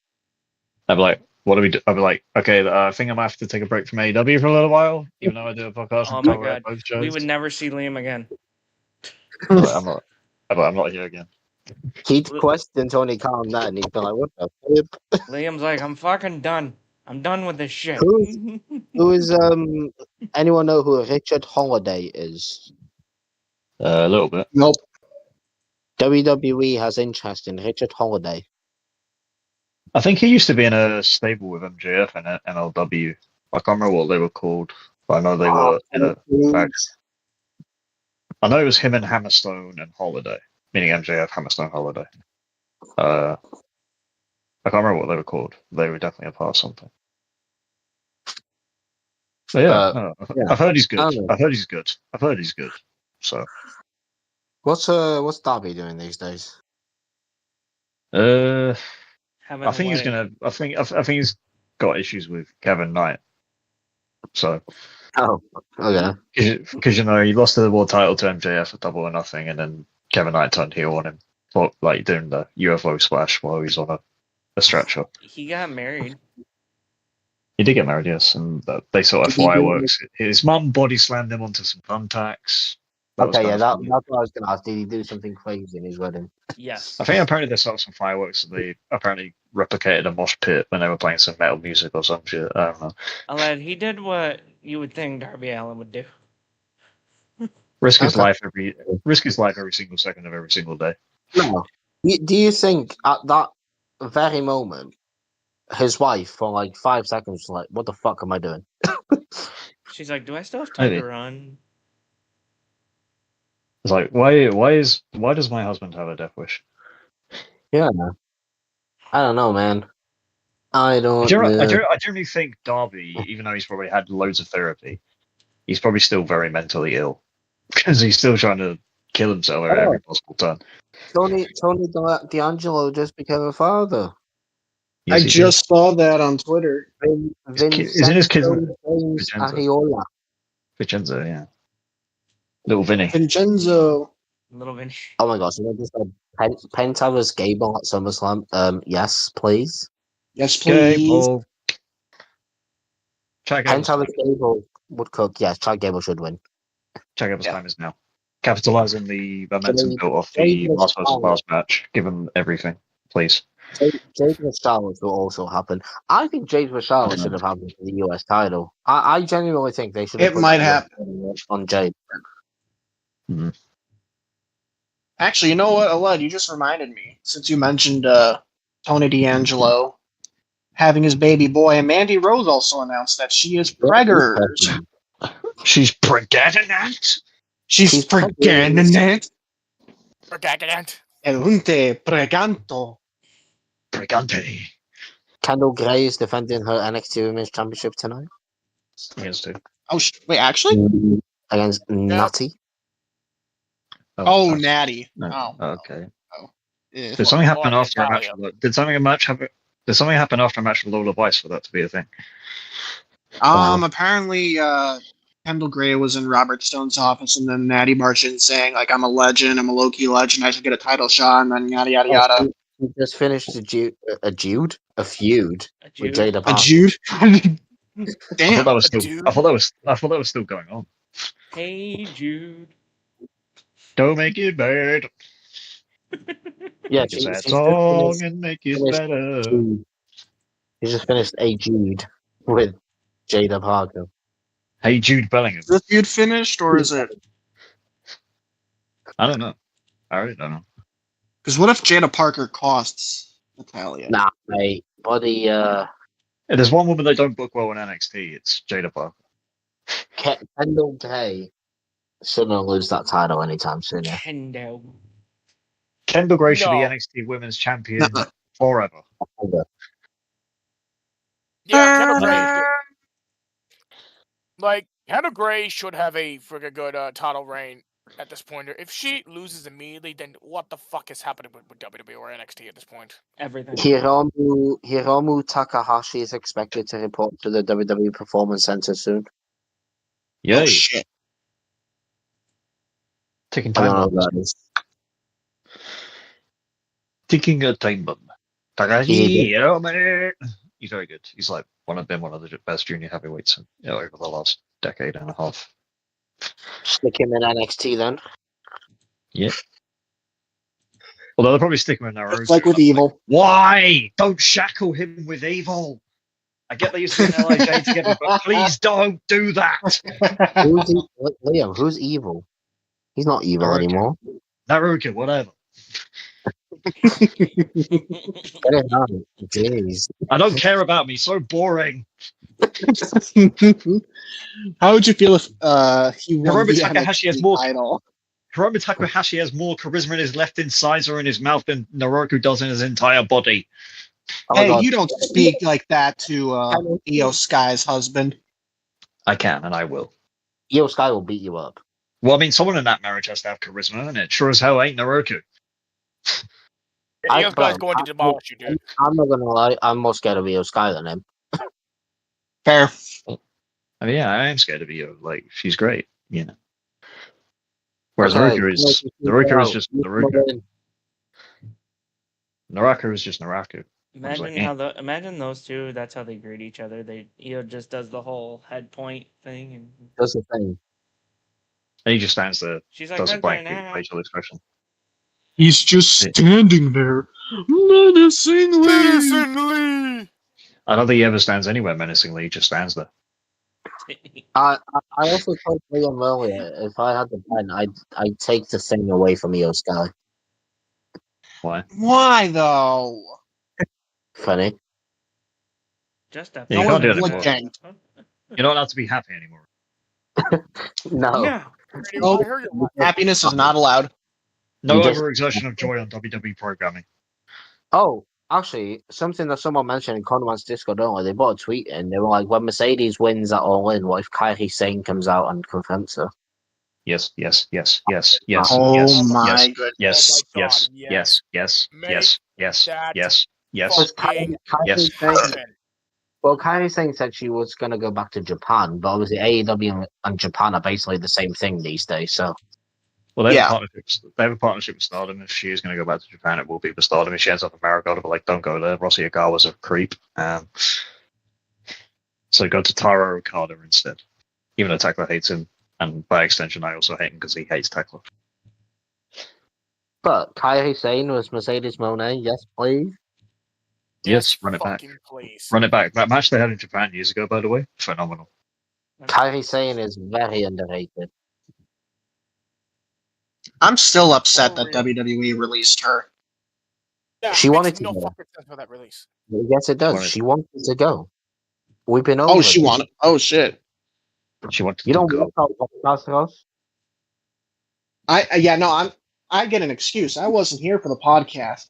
[SPEAKER 4] I'd be like, what do we do? I'd be like, okay, I think I might have to take a break from AEW for a little while, even though I do a podcast.
[SPEAKER 1] Oh my god, we would never see Liam again.
[SPEAKER 4] I'm not here again.
[SPEAKER 2] He'd question Tony Khan that, and he'd be like, what the flip?
[SPEAKER 1] Liam's like, I'm fucking done. I'm done with this shit.
[SPEAKER 2] Who is anyone know who Richard Holiday is?
[SPEAKER 4] A little bit.
[SPEAKER 5] Nope.
[SPEAKER 2] WWE has interest in Richard Holiday.
[SPEAKER 4] I think he used to be in a stable with MJF and MLW. I can't remember what they were called, but I know they were in a fact. I know it was him and Hammerstone and Holiday, meaning MJF, Hammerstone, Holiday. I can't remember what they were called. They were definitely a part of something. But yeah, I've heard he's good. I've heard he's good. So,
[SPEAKER 2] what's Darby doing these days?
[SPEAKER 4] I think he's gonna. I think he's got issues with Kevin Knight. So.
[SPEAKER 2] Oh, okay.
[SPEAKER 4] Because he lost the world title to MJF for Double or Nothing, and then Kevin Knight turned heel on him, like doing the UFO splash while he's on a stretcher.
[SPEAKER 1] He got married.
[SPEAKER 4] He did get married, yes, and they sort of fireworks. His mum body slammed him onto some thumbtacks.
[SPEAKER 2] That's what I was going to ask. Did he do something crazy in his wedding?
[SPEAKER 1] Yes.
[SPEAKER 4] I think apparently they set up some fireworks. And they apparently replicated a mosh pit when they were playing some metal music or some shit. I don't know.
[SPEAKER 1] Aled, he did what you would think Darby Allin would do.
[SPEAKER 4] Risk his life every single second of every single day.
[SPEAKER 2] No. Do you think at that very moment, his wife for like 5 seconds was like, "What the fuck am I doing?"
[SPEAKER 1] She's like, "Do I still have time to run?"
[SPEAKER 4] It's like, why does my husband have a death wish?
[SPEAKER 2] Yeah, I don't know, man. I
[SPEAKER 4] generally think Darby, even though he's probably had loads of therapy, he's probably still very mentally ill because he's still trying to kill himself at every possible turn.
[SPEAKER 2] Tony D'Angelo just became a father.
[SPEAKER 5] Yes, I just saw that on Twitter.
[SPEAKER 4] Isn't his kid Vincenzo? Yeah. Little Vinny.
[SPEAKER 5] Vincenzo.
[SPEAKER 1] Little Vinny.
[SPEAKER 2] Oh my gosh, I just said Penta was Gable at SummerSlam. Yes, please.
[SPEAKER 5] Yes, please.
[SPEAKER 2] Penta was Gable would cook. Yes, Chad Gable should win.
[SPEAKER 4] Chad Gable's time is now. Capitalize on the momentum built off the last versus last match. Give him everything, please.
[SPEAKER 2] Jade vs. Charlotte will also happen. I think Jade vs. Charlotte should have happened for the US title. I genuinely think they should have.
[SPEAKER 5] It might happen
[SPEAKER 2] on Jade.
[SPEAKER 4] Mm-hmm.
[SPEAKER 5] Actually, you know what, Aled, you just reminded me, since you mentioned Tony D'Angelo having his baby boy, and Mandy Rose also announced that she is preggers.
[SPEAKER 4] She's pregnant.
[SPEAKER 5] She's pregnant.
[SPEAKER 3] Pregnant.
[SPEAKER 5] Elunte preganto.
[SPEAKER 4] Pregante.
[SPEAKER 2] Kendall Gray is defending her NXT Women's Championship tonight.
[SPEAKER 4] Against who?
[SPEAKER 5] Oh, wait, actually?
[SPEAKER 2] Against Natty.
[SPEAKER 5] Oh, Natty.
[SPEAKER 4] No. Oh, okay.
[SPEAKER 5] Oh.
[SPEAKER 4] Did something happen after a match? Did something happen after a match with Lola Vice for that to be a thing?
[SPEAKER 5] Apparently, Kendall Gray was in Robert Stone's office, and then Natty marched in saying, like, I'm a legend, I'm a low-key legend, I should get a title shot, and then yada, yada, yada.
[SPEAKER 2] She just finished a feud with Jada
[SPEAKER 5] A
[SPEAKER 2] Parker.
[SPEAKER 5] Jude? Damn.
[SPEAKER 4] I thought that was still going on.
[SPEAKER 1] Hey Jude.
[SPEAKER 4] Don't make it bad.
[SPEAKER 2] Yeah,
[SPEAKER 4] Make a sad song and make it better.
[SPEAKER 2] He just finished a Jude with Jada Parker.
[SPEAKER 4] Hey Jude Bellingham.
[SPEAKER 5] Is this feud finished, or is it?
[SPEAKER 4] I don't know. I really don't know.
[SPEAKER 5] Because what if Jada Parker costs Natalia?
[SPEAKER 2] Nah, mate. Buddy,
[SPEAKER 4] There's one woman they don't book well in NXT. It's Jada Parker.
[SPEAKER 2] Kendall Gray shouldn't lose that title anytime soon. Yeah.
[SPEAKER 4] Kendall Gray should be NXT Women's Champion forever.
[SPEAKER 3] Yeah, Kendall Gray. Like, Kendall Gray should have a freaking good title reign at this point. If she loses immediately, then what the fuck is happening with WWE or NXT at this point?
[SPEAKER 1] Everything.
[SPEAKER 2] Hiromu Takahashi is expected to report to the WWE Performance Center soon.
[SPEAKER 4] Yeah.
[SPEAKER 5] Oh, shit.
[SPEAKER 4] Taking time bomb. Taking a time bomb. Takahashi, man. He's very good. He's like one of the best junior heavyweights over the last decade and a half.
[SPEAKER 2] Stick him in NXT then.
[SPEAKER 4] Yeah. Although they'll probably stick him in Naruto.
[SPEAKER 5] It's like with Evil.
[SPEAKER 4] Like, why? Don't shackle him with Evil. I get they used to be in LIJ together, but please don't do that.
[SPEAKER 2] Liam, who's Evil? He's not evil
[SPEAKER 4] Naruto.
[SPEAKER 2] anymore.
[SPEAKER 4] Naruto, whatever.
[SPEAKER 2] Get it out. Jeez.
[SPEAKER 4] I don't care about me. So boring.
[SPEAKER 5] How would you feel if he won
[SPEAKER 4] Hiromu
[SPEAKER 5] the
[SPEAKER 4] Takahashi has
[SPEAKER 5] NXT
[SPEAKER 4] more
[SPEAKER 5] title?
[SPEAKER 4] Hiromu Takahashi has more charisma in his left incisor in his mouth than Naruto does in his entire body.
[SPEAKER 5] Hey, you don't speak like that to Io Sky's husband.
[SPEAKER 4] I can, and I will.
[SPEAKER 2] Io Sky will beat you up.
[SPEAKER 4] Well, I mean, someone in that marriage has to have charisma, and it sure as hell ain't Naruto.
[SPEAKER 3] Io Sky's going to demolish you, dude.
[SPEAKER 2] I'm not gonna lie, I'm more scared of Io Sky than him.
[SPEAKER 5] Fair.
[SPEAKER 4] I mean, yeah, I am scared of Io. Like, she's great, you know. Whereas Naruto is just Naruto. Naraka is just Naraku.
[SPEAKER 1] Imagine those two. That's how they greet each other. Io just does the whole head point thing, and
[SPEAKER 2] that's the thing.
[SPEAKER 4] And he just stands there.
[SPEAKER 1] She's like,
[SPEAKER 4] does a blank facial expression.
[SPEAKER 5] He's just standing there, menacingly.
[SPEAKER 4] I don't think he ever stands anywhere menacingly. He just stands there.
[SPEAKER 2] I also told Liam earlier, if I had the pen, I'd take the thing away from Io Sky.
[SPEAKER 4] Why?
[SPEAKER 5] Why though?
[SPEAKER 2] Funny.
[SPEAKER 1] Just a
[SPEAKER 4] you can't do it anymore. You're not allowed to be happy anymore.
[SPEAKER 2] No.
[SPEAKER 1] Yeah.
[SPEAKER 5] Oh, happiness is not allowed.
[SPEAKER 4] No overexertion of joy on WWE programming.
[SPEAKER 2] Oh, actually, something that someone mentioned in Conrad's Discord, don't they? They put a tweet in. They were like, when Mercedes wins at All In, what if Kairi Sane comes out and confronts her?
[SPEAKER 4] Yes.
[SPEAKER 5] Oh
[SPEAKER 4] yes.
[SPEAKER 5] my goodness.
[SPEAKER 4] Yes.
[SPEAKER 3] Oh my God,
[SPEAKER 4] Yes.
[SPEAKER 2] Well, Kairi Sane said she was going to go back to Japan, but obviously AEW and Japan are basically the same thing these days, so...
[SPEAKER 4] Well, they have a partnership with Stardom. If she is going to go back to Japan, it will be with Stardom. If she ends up in America, but like, don't go there. Rossi Ogawa's a creep. So go to Taro Okada instead. Even though Tekla hates him, and by extension, I also hate him because he hates Tekla.
[SPEAKER 2] But Kairi Sane was Mercedes Moné, yes, please.
[SPEAKER 4] Yes, run it back.
[SPEAKER 3] Please.
[SPEAKER 4] Run it back. That match they had in Japan years ago, by the way, phenomenal.
[SPEAKER 2] Kairi Sane is very underrated.
[SPEAKER 5] I'm still upset that WWE released her.
[SPEAKER 3] Yeah,
[SPEAKER 2] She wanted to
[SPEAKER 3] no
[SPEAKER 2] go.
[SPEAKER 3] fucking sense for that release.
[SPEAKER 2] Yes, it does. She wanted to go. We've been over.
[SPEAKER 5] Oh, she wanted. Oh shit.
[SPEAKER 4] She wanted
[SPEAKER 2] You
[SPEAKER 4] to
[SPEAKER 2] don't
[SPEAKER 4] go.
[SPEAKER 2] work out podcast, Ross?
[SPEAKER 5] I get an excuse. I wasn't here for the podcast.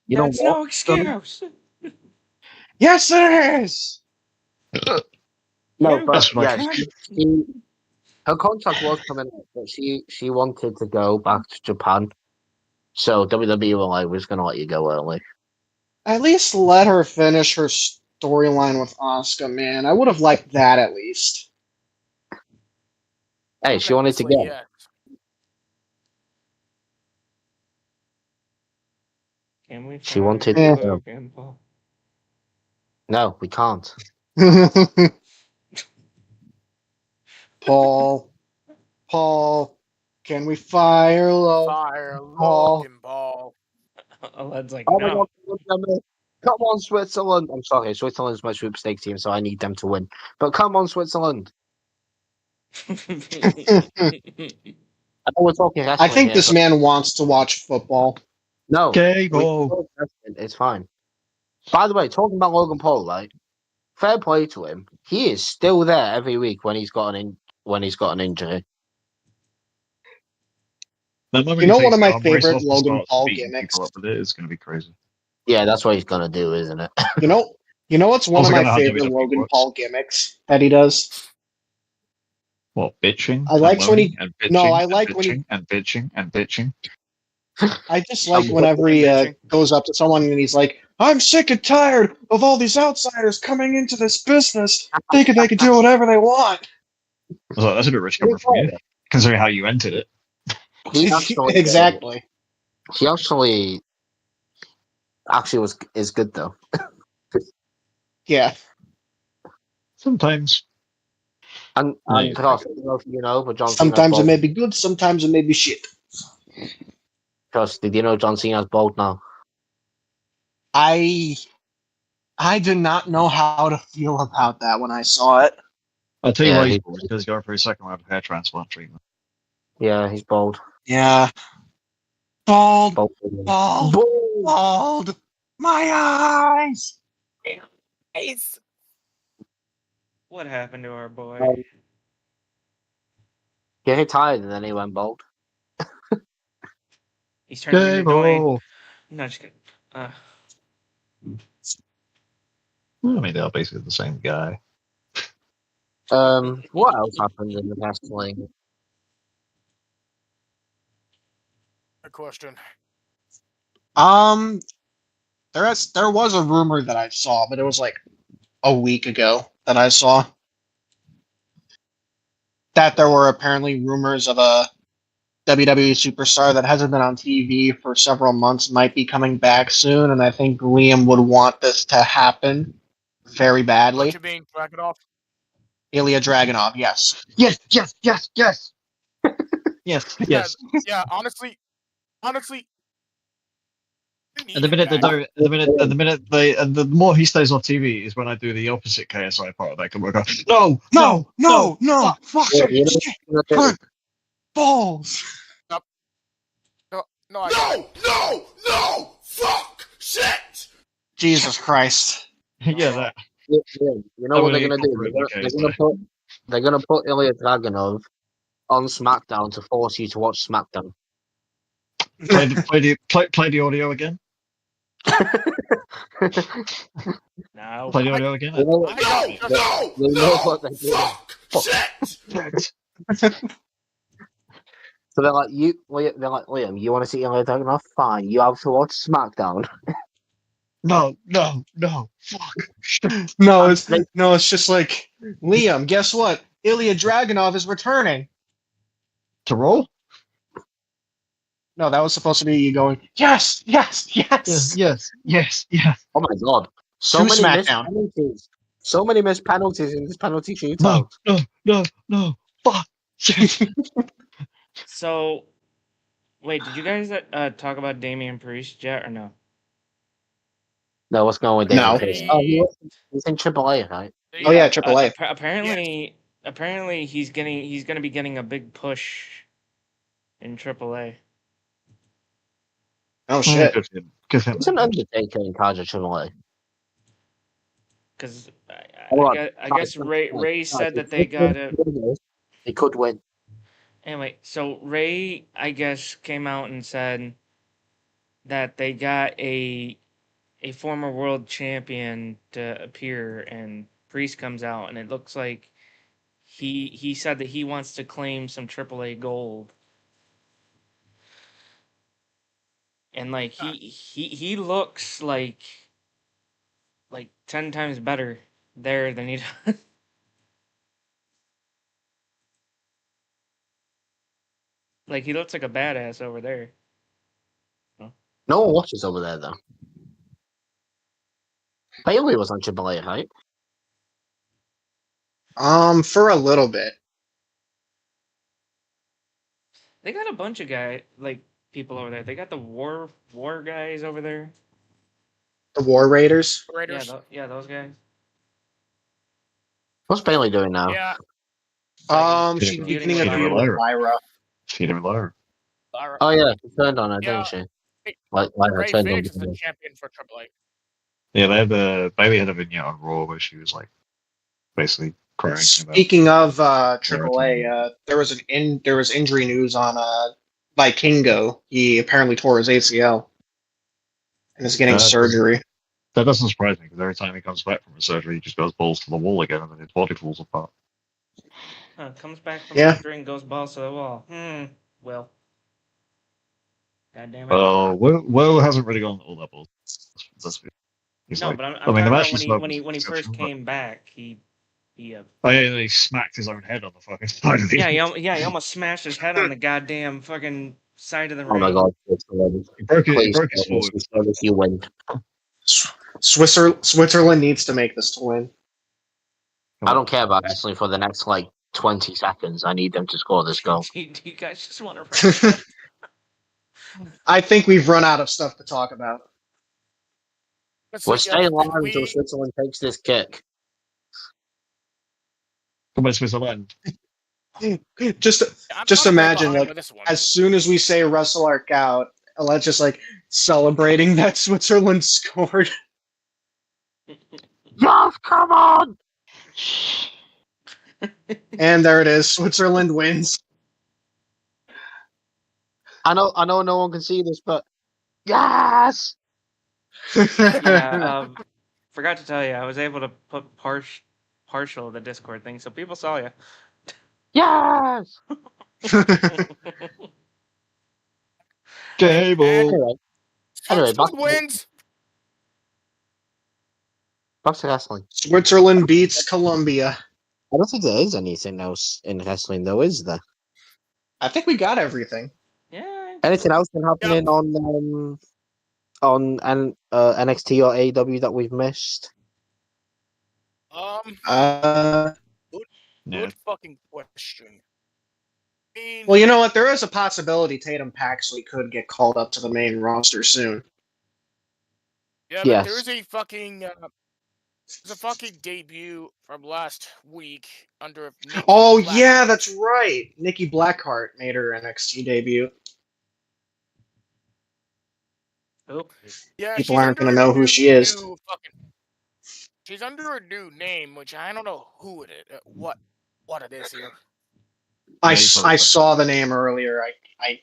[SPEAKER 2] You don't
[SPEAKER 1] That's
[SPEAKER 2] walk
[SPEAKER 1] no excuse.
[SPEAKER 5] Yes, there is.
[SPEAKER 2] No,
[SPEAKER 1] You
[SPEAKER 2] but
[SPEAKER 4] right.
[SPEAKER 2] yeah, her contract was coming up, but she wanted to go back to Japan. So WWE were like, we're just going to let you go early.
[SPEAKER 5] At least let her finish her storyline with Asuka, man. I would have liked that at least.
[SPEAKER 2] Hey, she wanted to go.
[SPEAKER 3] Yeah.
[SPEAKER 1] Can we?
[SPEAKER 2] She wanted.
[SPEAKER 1] Logan Paul?
[SPEAKER 2] No, we can't.
[SPEAKER 5] Paul, can we fire Logan?
[SPEAKER 3] Fire
[SPEAKER 5] Paul.
[SPEAKER 3] Logan Paul.
[SPEAKER 1] Led's like,
[SPEAKER 2] Oh my
[SPEAKER 1] no.
[SPEAKER 2] God! Come on, Switzerland! I'm sorry, Switzerland's my sweepstakes team, so I need them to win. But come on, Switzerland! I know we're talking wrestling
[SPEAKER 5] I think
[SPEAKER 2] here,
[SPEAKER 5] this
[SPEAKER 2] but
[SPEAKER 5] man wants to watch football.
[SPEAKER 2] no,
[SPEAKER 4] Okay, go.
[SPEAKER 2] it's fine. By the way, talking about Logan Paul, right? Fair play to him. He is still there every week when he's got an injury.
[SPEAKER 5] You know, one of my favorite Logan Paul gimmicks.
[SPEAKER 4] Up with it is going to be crazy.
[SPEAKER 2] Yeah, that's what he's gonna do, isn't it?
[SPEAKER 5] You know what's one of my favorite Logan Paul gimmicks that he does?
[SPEAKER 4] What, bitching?
[SPEAKER 5] I like when he.
[SPEAKER 4] And bitching,
[SPEAKER 5] No, I
[SPEAKER 4] and
[SPEAKER 5] like
[SPEAKER 4] bitching,
[SPEAKER 5] when he.
[SPEAKER 4] and bitching and bitching.
[SPEAKER 5] I just like whenever he goes up to someone and he's like, "I'm sick and tired of all these outsiders coming into this business thinking they can do whatever they want."
[SPEAKER 4] So that's a bit rich coming from you, considering how you entered it.
[SPEAKER 5] Exactly.
[SPEAKER 2] He actually is good though.
[SPEAKER 5] Yeah.
[SPEAKER 4] Sometimes.
[SPEAKER 2] And Ross, you know, but John
[SPEAKER 5] sometimes it may be good, sometimes it may be shit.
[SPEAKER 2] Ross, did you know John Cena's bald now?
[SPEAKER 5] I did not know how to feel about that when I saw it.
[SPEAKER 4] I'll tell you why he's bald, because he's going for a second round of hair transplant treatment.
[SPEAKER 2] Yeah, he's bald.
[SPEAKER 5] Yeah. Bald. My eyes.
[SPEAKER 3] Eyes.
[SPEAKER 1] What happened to our boy?
[SPEAKER 2] He retired and then he went bald.
[SPEAKER 1] He's turning into Dwayne. No, just kidding.
[SPEAKER 4] I mean, they're basically the same guy.
[SPEAKER 2] What else happened in the wrestling?
[SPEAKER 3] A question.
[SPEAKER 5] There was a rumor that I saw, but it was like a week ago that I saw that there were apparently rumors of a WWE superstar that hasn't been on TV for several months might be coming back soon, and I think Liam would want this to happen very badly.
[SPEAKER 3] What you mean, Dragunov?
[SPEAKER 5] Ilya Dragunov, yes.
[SPEAKER 4] Yes. Yes.
[SPEAKER 3] Yeah, honestly.
[SPEAKER 4] And the more he stays on TV is when I do the opposite KSI part of that. Come on,
[SPEAKER 5] no, fuck, balls.
[SPEAKER 3] No, fuck, shit.
[SPEAKER 5] Jesus Christ.
[SPEAKER 4] Yeah, that.
[SPEAKER 2] Yeah. You know what they're gonna do? They're gonna put Ilya Dragunov on SmackDown to force you to watch SmackDown.
[SPEAKER 4] Play the audio again.
[SPEAKER 1] No.
[SPEAKER 4] Play the audio again.
[SPEAKER 3] Shit.
[SPEAKER 2] So they're like, Liam, you want to see Ilya Dragunov? Fine, you have to watch SmackDown.
[SPEAKER 4] No, fuck.
[SPEAKER 5] No, it's just like, Liam, guess what? Ilya Dragunov is returning.
[SPEAKER 4] To roll?
[SPEAKER 5] No, that was supposed to be you going, yes.
[SPEAKER 2] Oh my god. So many missed penalties in this penalty shootout.
[SPEAKER 4] No. Fuck.
[SPEAKER 1] So, wait, did you guys talk about Damian Priest yet or no?
[SPEAKER 2] No, what's going on with Damian Priest? Oh, he's in AAA, right?
[SPEAKER 5] Oh yeah, AAA.
[SPEAKER 1] Apparently he's gonna be getting a big push in AAA.
[SPEAKER 5] Oh shit!
[SPEAKER 4] Give him.
[SPEAKER 2] It's an Undertaker in charge of AAA.
[SPEAKER 1] Because I guess Ray said that they got it.
[SPEAKER 2] They could win.
[SPEAKER 1] Anyway, so Ray, I guess, came out and said that they got a former world champion to appear, and Priest comes out, and it looks like he said that he wants to claim some AAA gold. And like he looks like 10 times better there than he does. Like he looks like a badass over there.
[SPEAKER 2] No one watches over there, though. Bailey was on Triple A, right?
[SPEAKER 5] For a little bit.
[SPEAKER 1] They got a bunch of people over there. They got the war guys over there.
[SPEAKER 5] The War Raiders.
[SPEAKER 1] Yeah, those guys.
[SPEAKER 2] What's Bailey doing now?
[SPEAKER 3] Yeah.
[SPEAKER 5] She's beginning a feud with Lyra.
[SPEAKER 4] Feuding with Lyra.
[SPEAKER 2] Oh yeah, she turned on her, didn't she? Like her turned on.
[SPEAKER 3] Phoenix is the champion for Triple A.
[SPEAKER 4] Yeah, Bailey had a vignette on Raw where she was like basically crying.
[SPEAKER 5] Speaking of Triple A, there was injury news on Vikingo. He apparently tore his ACL and is getting surgery.
[SPEAKER 4] That doesn't surprise me because every time he comes back from his surgery, he just goes balls to the wall again, and then his body falls apart.
[SPEAKER 1] Comes back from surgery and goes balls to the wall. Well. God damn it.
[SPEAKER 4] Will hasn't really gone all that balls.
[SPEAKER 1] But I'm talking about when he first came back, he
[SPEAKER 4] he smacked his own head on the fucking side of the
[SPEAKER 1] he almost smashed his head on the goddamn fucking side of the ring.
[SPEAKER 2] Oh my god.
[SPEAKER 4] He broke his forward.
[SPEAKER 2] You win.
[SPEAKER 5] Switzerland needs to make this to win.
[SPEAKER 2] I don't care about wrestling for the next 20 seconds. I need them to score this goal.
[SPEAKER 1] Do you guys just want to
[SPEAKER 5] I think we've run out of stuff to talk about.
[SPEAKER 2] We're staying live until Switzerland takes this kick.
[SPEAKER 4] Come on, Switzerland.
[SPEAKER 5] Just imagine, as soon as we say Wrestle Arc out, let's just celebrating that Switzerland scored.
[SPEAKER 2] Yes, come on!
[SPEAKER 5] And there it is. Switzerland wins.
[SPEAKER 2] I know no one can see this, but yes!
[SPEAKER 1] Yeah, forgot to tell you, I was able to put partial of the Discord thing, so people saw you.
[SPEAKER 2] Yes!
[SPEAKER 4] Gable.
[SPEAKER 2] Anyway,
[SPEAKER 3] wins.
[SPEAKER 2] Back to wrestling.
[SPEAKER 5] Switzerland beats Colombia.
[SPEAKER 2] I don't think there is anything else in wrestling, though, is there?
[SPEAKER 5] I think we got everything.
[SPEAKER 1] Yeah.
[SPEAKER 2] Anything else been happening on NXT or AEW that we've missed?
[SPEAKER 3] Good fucking question.
[SPEAKER 5] Well, you know what? There is a possibility Tatum Paxley could get called up to the main roster soon.
[SPEAKER 3] Yeah, but there's a fucking debut from last week under.
[SPEAKER 5] Yeah, that's right. Nikki Blackheart made her NXT debut.
[SPEAKER 1] Oh.
[SPEAKER 3] Yeah,
[SPEAKER 5] people aren't going to know who she is.
[SPEAKER 3] She's under a new name, which I don't know who it is. What it is here.
[SPEAKER 5] I saw the name earlier. I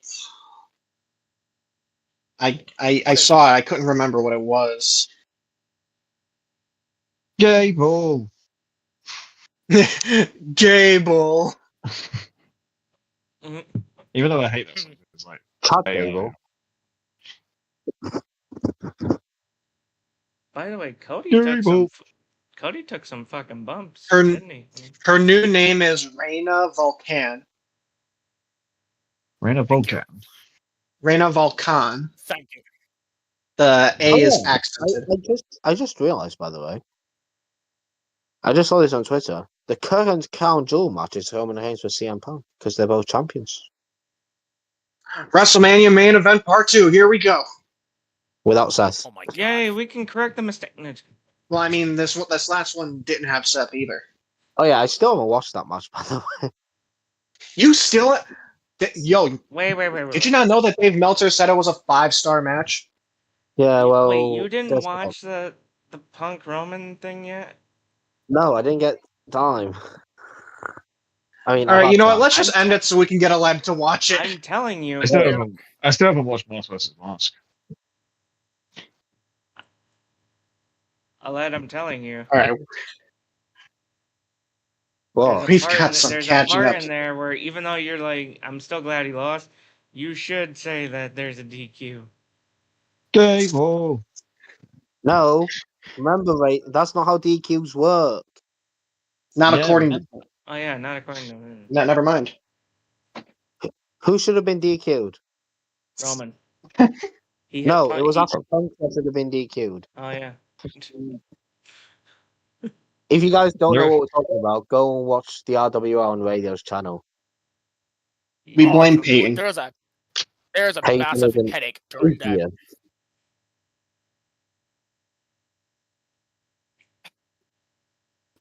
[SPEAKER 5] saw it. I couldn't remember what it was.
[SPEAKER 4] Gable.
[SPEAKER 5] Gable.
[SPEAKER 4] Even though I hate that song, it's like
[SPEAKER 2] Gable.
[SPEAKER 1] By the way, Cody took some fucking bumps, didn't he?
[SPEAKER 5] Her new name is Reina Vulcan.
[SPEAKER 4] Reina Vulcan.
[SPEAKER 5] Reina Vulcan.
[SPEAKER 3] Thank you.
[SPEAKER 5] The A is accented.
[SPEAKER 2] I just realized, by the way. I just saw this on Twitter. The current Crown Jewel match is Roman Reigns with CM Punk because they're both champions.
[SPEAKER 5] WrestleMania main event part 2. Here we go.
[SPEAKER 2] Without Seth.
[SPEAKER 3] Oh my god!
[SPEAKER 1] Yay! We can correct the mistake.
[SPEAKER 5] Well, I mean, this last one didn't have Seth either.
[SPEAKER 2] Oh yeah, I still haven't watched that match, by the way.
[SPEAKER 5] You still? Yo,
[SPEAKER 1] wait.
[SPEAKER 5] Did you not know that Dave Meltzer said it was a 5-star match?
[SPEAKER 2] Yeah, well.
[SPEAKER 1] Wait, you didn't watch the Punk Roman thing yet?
[SPEAKER 2] No, I didn't get time. I mean,
[SPEAKER 5] all right, you know what? Let's just end it so we can get Aleb to watch it.
[SPEAKER 1] I'm telling you.
[SPEAKER 4] I still haven't watched Mask vs. Mask.
[SPEAKER 1] Aled, I'm telling you.
[SPEAKER 5] All right.
[SPEAKER 2] Well,
[SPEAKER 5] we've got some catching up.
[SPEAKER 1] There's a part in there where even though you're like, I'm still glad he lost, you should say that there's a DQ.
[SPEAKER 4] Gable.
[SPEAKER 2] No. Remember, right? That's not how DQs work.
[SPEAKER 5] Not according to...
[SPEAKER 1] Oh, yeah, not according to him.
[SPEAKER 5] No, never mind.
[SPEAKER 2] Who should have been DQ'd?
[SPEAKER 1] Roman.
[SPEAKER 2] No, it was after Punk should have been DQ'd.
[SPEAKER 1] Oh yeah.
[SPEAKER 2] If you guys don't know what we're talking about, go and watch the RWR on Radio's channel.
[SPEAKER 5] We blame Peyton.
[SPEAKER 3] There's a
[SPEAKER 2] Peyton
[SPEAKER 3] massive
[SPEAKER 2] is an
[SPEAKER 3] headache during that.
[SPEAKER 2] idiot.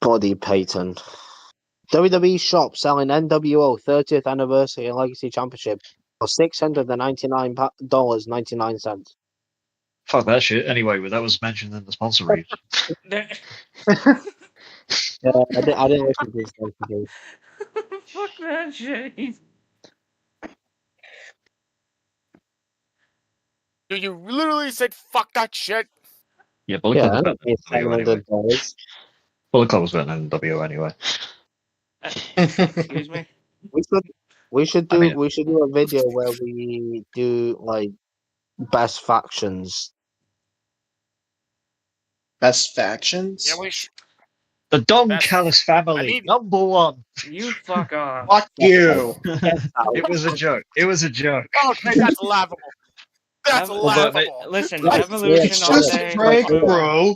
[SPEAKER 2] Bloody Peyton. WWE shop selling NWO 30th Anniversary and Legacy Championship for $699.99.
[SPEAKER 4] Fuck that shit. Anyway, but that was mentioned in the sponsor read.
[SPEAKER 2] Yeah, I didn't listen to this.
[SPEAKER 1] Fuck that shit.
[SPEAKER 3] You literally said "fuck that shit."
[SPEAKER 4] Yeah, Bullet Club was better than NWO anyway.
[SPEAKER 2] $700.
[SPEAKER 4] Bullet Club was better than NWO anyway.
[SPEAKER 1] Excuse me.
[SPEAKER 2] We should do a video where we do like best factions.
[SPEAKER 5] Best factions?
[SPEAKER 3] Yeah, we should.
[SPEAKER 4] The Don Callis family, number one.
[SPEAKER 1] You fuck off.
[SPEAKER 5] Fuck you.
[SPEAKER 4] It was a joke. It was a joke.
[SPEAKER 3] Okay, that's laughable. That's laughable.
[SPEAKER 1] Listen,
[SPEAKER 2] Like,
[SPEAKER 1] Evolution
[SPEAKER 5] It's
[SPEAKER 1] all
[SPEAKER 5] just
[SPEAKER 1] day.
[SPEAKER 5] a prank, bro.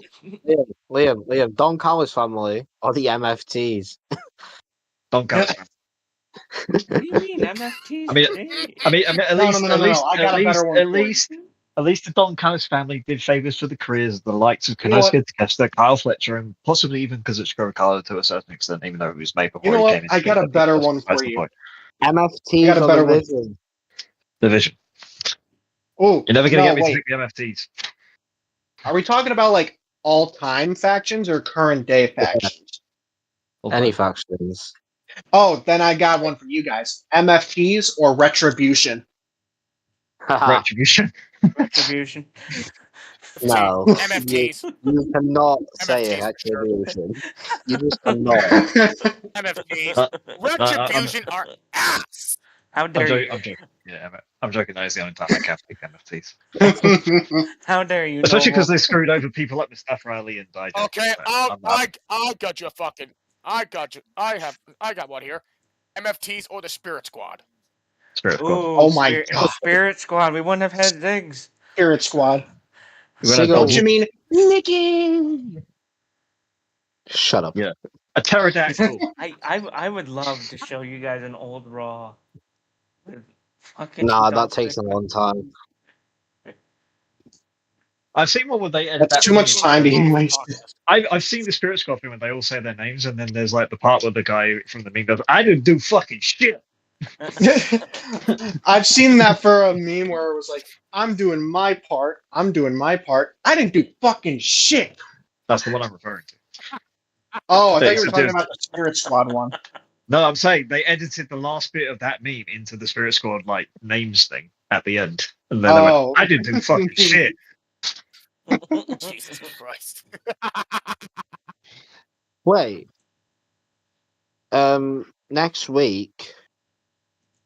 [SPEAKER 2] Liam, Don Callis family or the MFTs?
[SPEAKER 4] Don Callis.
[SPEAKER 1] What do you mean MFTs?
[SPEAKER 4] I mean, at least the Don Callis family did favors for the careers of the likes of Konosuke Takeshita, Kyle Fletcher, and possibly even Kazuchika Ricardo to a certain extent, even though it was made before
[SPEAKER 5] You know
[SPEAKER 4] he
[SPEAKER 5] what?
[SPEAKER 4] came in.
[SPEAKER 5] I got a better one for you.
[SPEAKER 2] MFTs
[SPEAKER 5] got a
[SPEAKER 2] or
[SPEAKER 5] better one.
[SPEAKER 2] Division?
[SPEAKER 4] Division.
[SPEAKER 5] Oh,
[SPEAKER 4] You're never going to get me
[SPEAKER 5] wait.
[SPEAKER 4] to pick the MFTs.
[SPEAKER 5] Are we talking about like all-time factions or current day factions?
[SPEAKER 2] Any factions.
[SPEAKER 5] Oh, then I got one for you guys. MFTs or Retribution?
[SPEAKER 4] Retribution.
[SPEAKER 1] Retribution.
[SPEAKER 2] No.
[SPEAKER 3] MFTs.
[SPEAKER 2] You cannot say
[SPEAKER 3] MFTs,
[SPEAKER 2] Retribution. You just cannot.
[SPEAKER 3] MFTs. Retribution are ass.
[SPEAKER 1] How dare you?
[SPEAKER 4] I'm joking. Yeah, I'm joking. That is the only time I can pick MFTs.
[SPEAKER 1] How dare you?
[SPEAKER 4] Especially because they screwed over people like Mustafa Ali and Dijak.
[SPEAKER 3] Okay,
[SPEAKER 4] So
[SPEAKER 3] I got you fucking. I got you. I got one here. MFTs or the Spirit Squad.
[SPEAKER 4] Spirit Squad.
[SPEAKER 1] Ooh,
[SPEAKER 5] Oh my God.
[SPEAKER 1] Spirit Squad. We wouldn't have had Ziggs.
[SPEAKER 5] Spirit Squad.
[SPEAKER 2] Single-
[SPEAKER 5] Don't you mean Nikki?
[SPEAKER 2] Shut up.
[SPEAKER 4] Yeah. A pterodactyl.
[SPEAKER 1] I would love to show you guys an old Raw. With fucking
[SPEAKER 2] Nah, that
[SPEAKER 1] Dolph
[SPEAKER 2] takes a
[SPEAKER 1] Ziggler.
[SPEAKER 2] long time.
[SPEAKER 4] I've seen one where they edit
[SPEAKER 5] That's
[SPEAKER 4] that
[SPEAKER 5] too much time being wasted.
[SPEAKER 4] I've seen the Spirit Squad thing when they all say their names, and then there's like the part where the guy from the meme goes, "I didn't do fucking shit."
[SPEAKER 5] I've seen that for a meme where it was like, I'm doing my part. I didn't do fucking shit.
[SPEAKER 4] That's the one I'm referring to.
[SPEAKER 5] Oh, I thought you
[SPEAKER 4] Thanks,
[SPEAKER 5] were talking about the Spirit Squad one.
[SPEAKER 4] No, I'm saying they edited the last bit of that meme into the Spirit Squad like names thing at the end, and then they went, "I didn't do fucking shit."
[SPEAKER 3] Jesus Christ.
[SPEAKER 2] Wait. Next week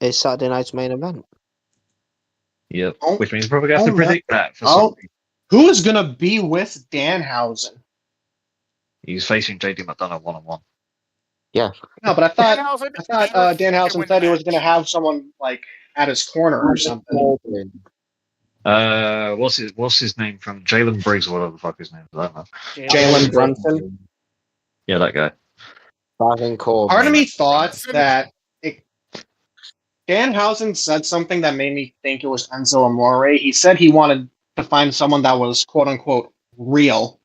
[SPEAKER 2] is Saturday night's main event.
[SPEAKER 4] Yep.
[SPEAKER 5] Oh,
[SPEAKER 4] Which means we're probably going to have to predict that. For
[SPEAKER 5] oh.
[SPEAKER 4] Sunday.
[SPEAKER 5] Who is gonna be with Danhausen?
[SPEAKER 4] He's facing JD McDonough one-on-one.
[SPEAKER 2] Yeah.
[SPEAKER 5] No, but I thought
[SPEAKER 3] Danhausen
[SPEAKER 5] Danhausen said he was gonna have someone like at his corner or something.
[SPEAKER 4] What's his name from Jalen Briggs or whatever the fuck his name is? I don't know.
[SPEAKER 5] Jalen Brunson.
[SPEAKER 4] Yeah, that guy.
[SPEAKER 5] Part of me thought that Danhausen said something that made me think it was Enzo Amore. He said he wanted to find someone that was quote unquote real.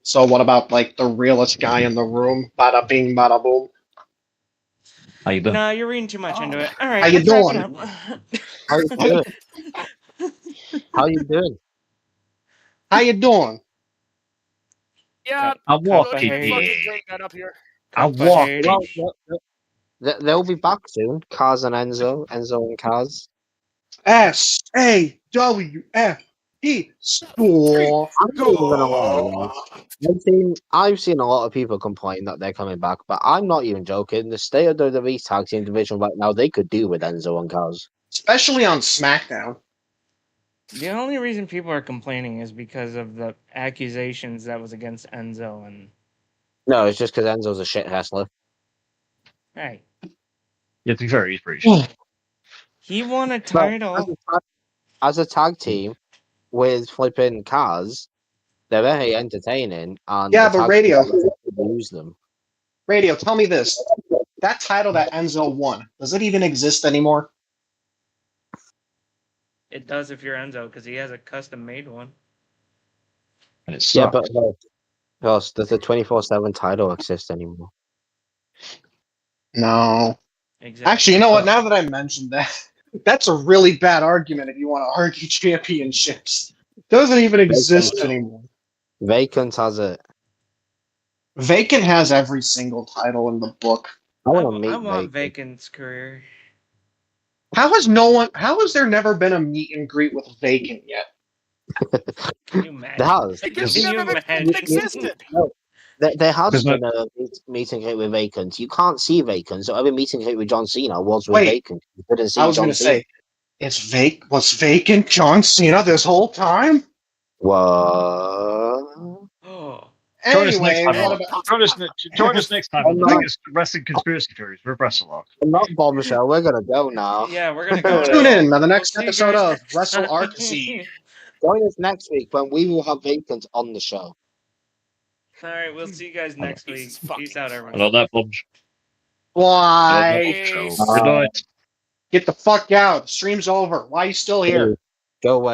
[SPEAKER 5] So what about like the realest guy in the room? Bada bing, bada boom.
[SPEAKER 4] How you doing?
[SPEAKER 1] No, you're reading too much into it. All right.
[SPEAKER 5] How you
[SPEAKER 1] let's wrap
[SPEAKER 5] doing?
[SPEAKER 1] it up.
[SPEAKER 2] How you doing? How you doing?
[SPEAKER 5] How you doing?
[SPEAKER 3] Yeah,
[SPEAKER 4] I'm walking.
[SPEAKER 3] fucking bring that up here.
[SPEAKER 4] I'm walking.
[SPEAKER 2] They'll be back soon. Kaz and Enzo and Kaz.
[SPEAKER 5] SAWFE store.
[SPEAKER 2] I'm not even gonna lie. I've seen a lot of people complain that they're coming back, but I'm not even joking. The state of the WWE tag team division right now, they could do with Enzo and Kaz.
[SPEAKER 5] Especially on SmackDown.
[SPEAKER 1] The only reason people are complaining is because of the accusations that was against Enzo and.
[SPEAKER 2] No, it's just because Enzo's a shit wrestler.
[SPEAKER 1] Hey,
[SPEAKER 4] Yeah, to be fair, he's pretty shit.
[SPEAKER 1] he won a title.
[SPEAKER 2] As a tag team, with flipping cars. They're very entertaining. And
[SPEAKER 5] Yeah, but Radio,
[SPEAKER 2] use them.
[SPEAKER 5] Radio, tell me this: that title that Enzo won, does it even exist anymore?
[SPEAKER 1] It does if you're Enzo, because he has a custom-made one.
[SPEAKER 4] And it sucks.
[SPEAKER 2] Yeah, but does the 24/7 title exist anymore?
[SPEAKER 5] No.
[SPEAKER 1] Exactly.
[SPEAKER 5] Actually, you know what? Now that I mentioned that, that's a really bad argument if you want to argue championships. It doesn't even exist anymore.
[SPEAKER 2] Vacant has it.
[SPEAKER 5] Vacant has every single title in the book.
[SPEAKER 2] I want
[SPEAKER 1] Vacant's career.
[SPEAKER 5] How has there never been a meet and greet with Vacant yet?
[SPEAKER 1] Can you imagine?
[SPEAKER 2] There has.
[SPEAKER 3] It's never existed.
[SPEAKER 2] No, there has been a meet and greet with Vacant. You can't see Vacant, so every meet and greet with John Cena was with Vacant. You couldn't see
[SPEAKER 5] I was
[SPEAKER 2] John
[SPEAKER 5] going to
[SPEAKER 2] Cena.
[SPEAKER 5] say, was Vacant John Cena this whole time?
[SPEAKER 2] What?
[SPEAKER 1] Oh.
[SPEAKER 5] Anyway,
[SPEAKER 4] join us next time on the biggest wrestling conspiracy theories for Wrestle Arc.
[SPEAKER 2] Not bombshell. We're gonna go now.
[SPEAKER 1] Yeah, we're gonna go.
[SPEAKER 5] Tune in on the next
[SPEAKER 1] We'll see
[SPEAKER 5] episode
[SPEAKER 1] you
[SPEAKER 5] of Wrestle Arc.
[SPEAKER 2] Join us next week when we will have Vacant on the show.
[SPEAKER 1] All right, we'll see you guys next week. Peace out, everyone.
[SPEAKER 4] I love that bombshell.
[SPEAKER 5] Why?
[SPEAKER 4] Good night.
[SPEAKER 5] Get the fuck out. The stream's over. Why are you still here?
[SPEAKER 2] Go away.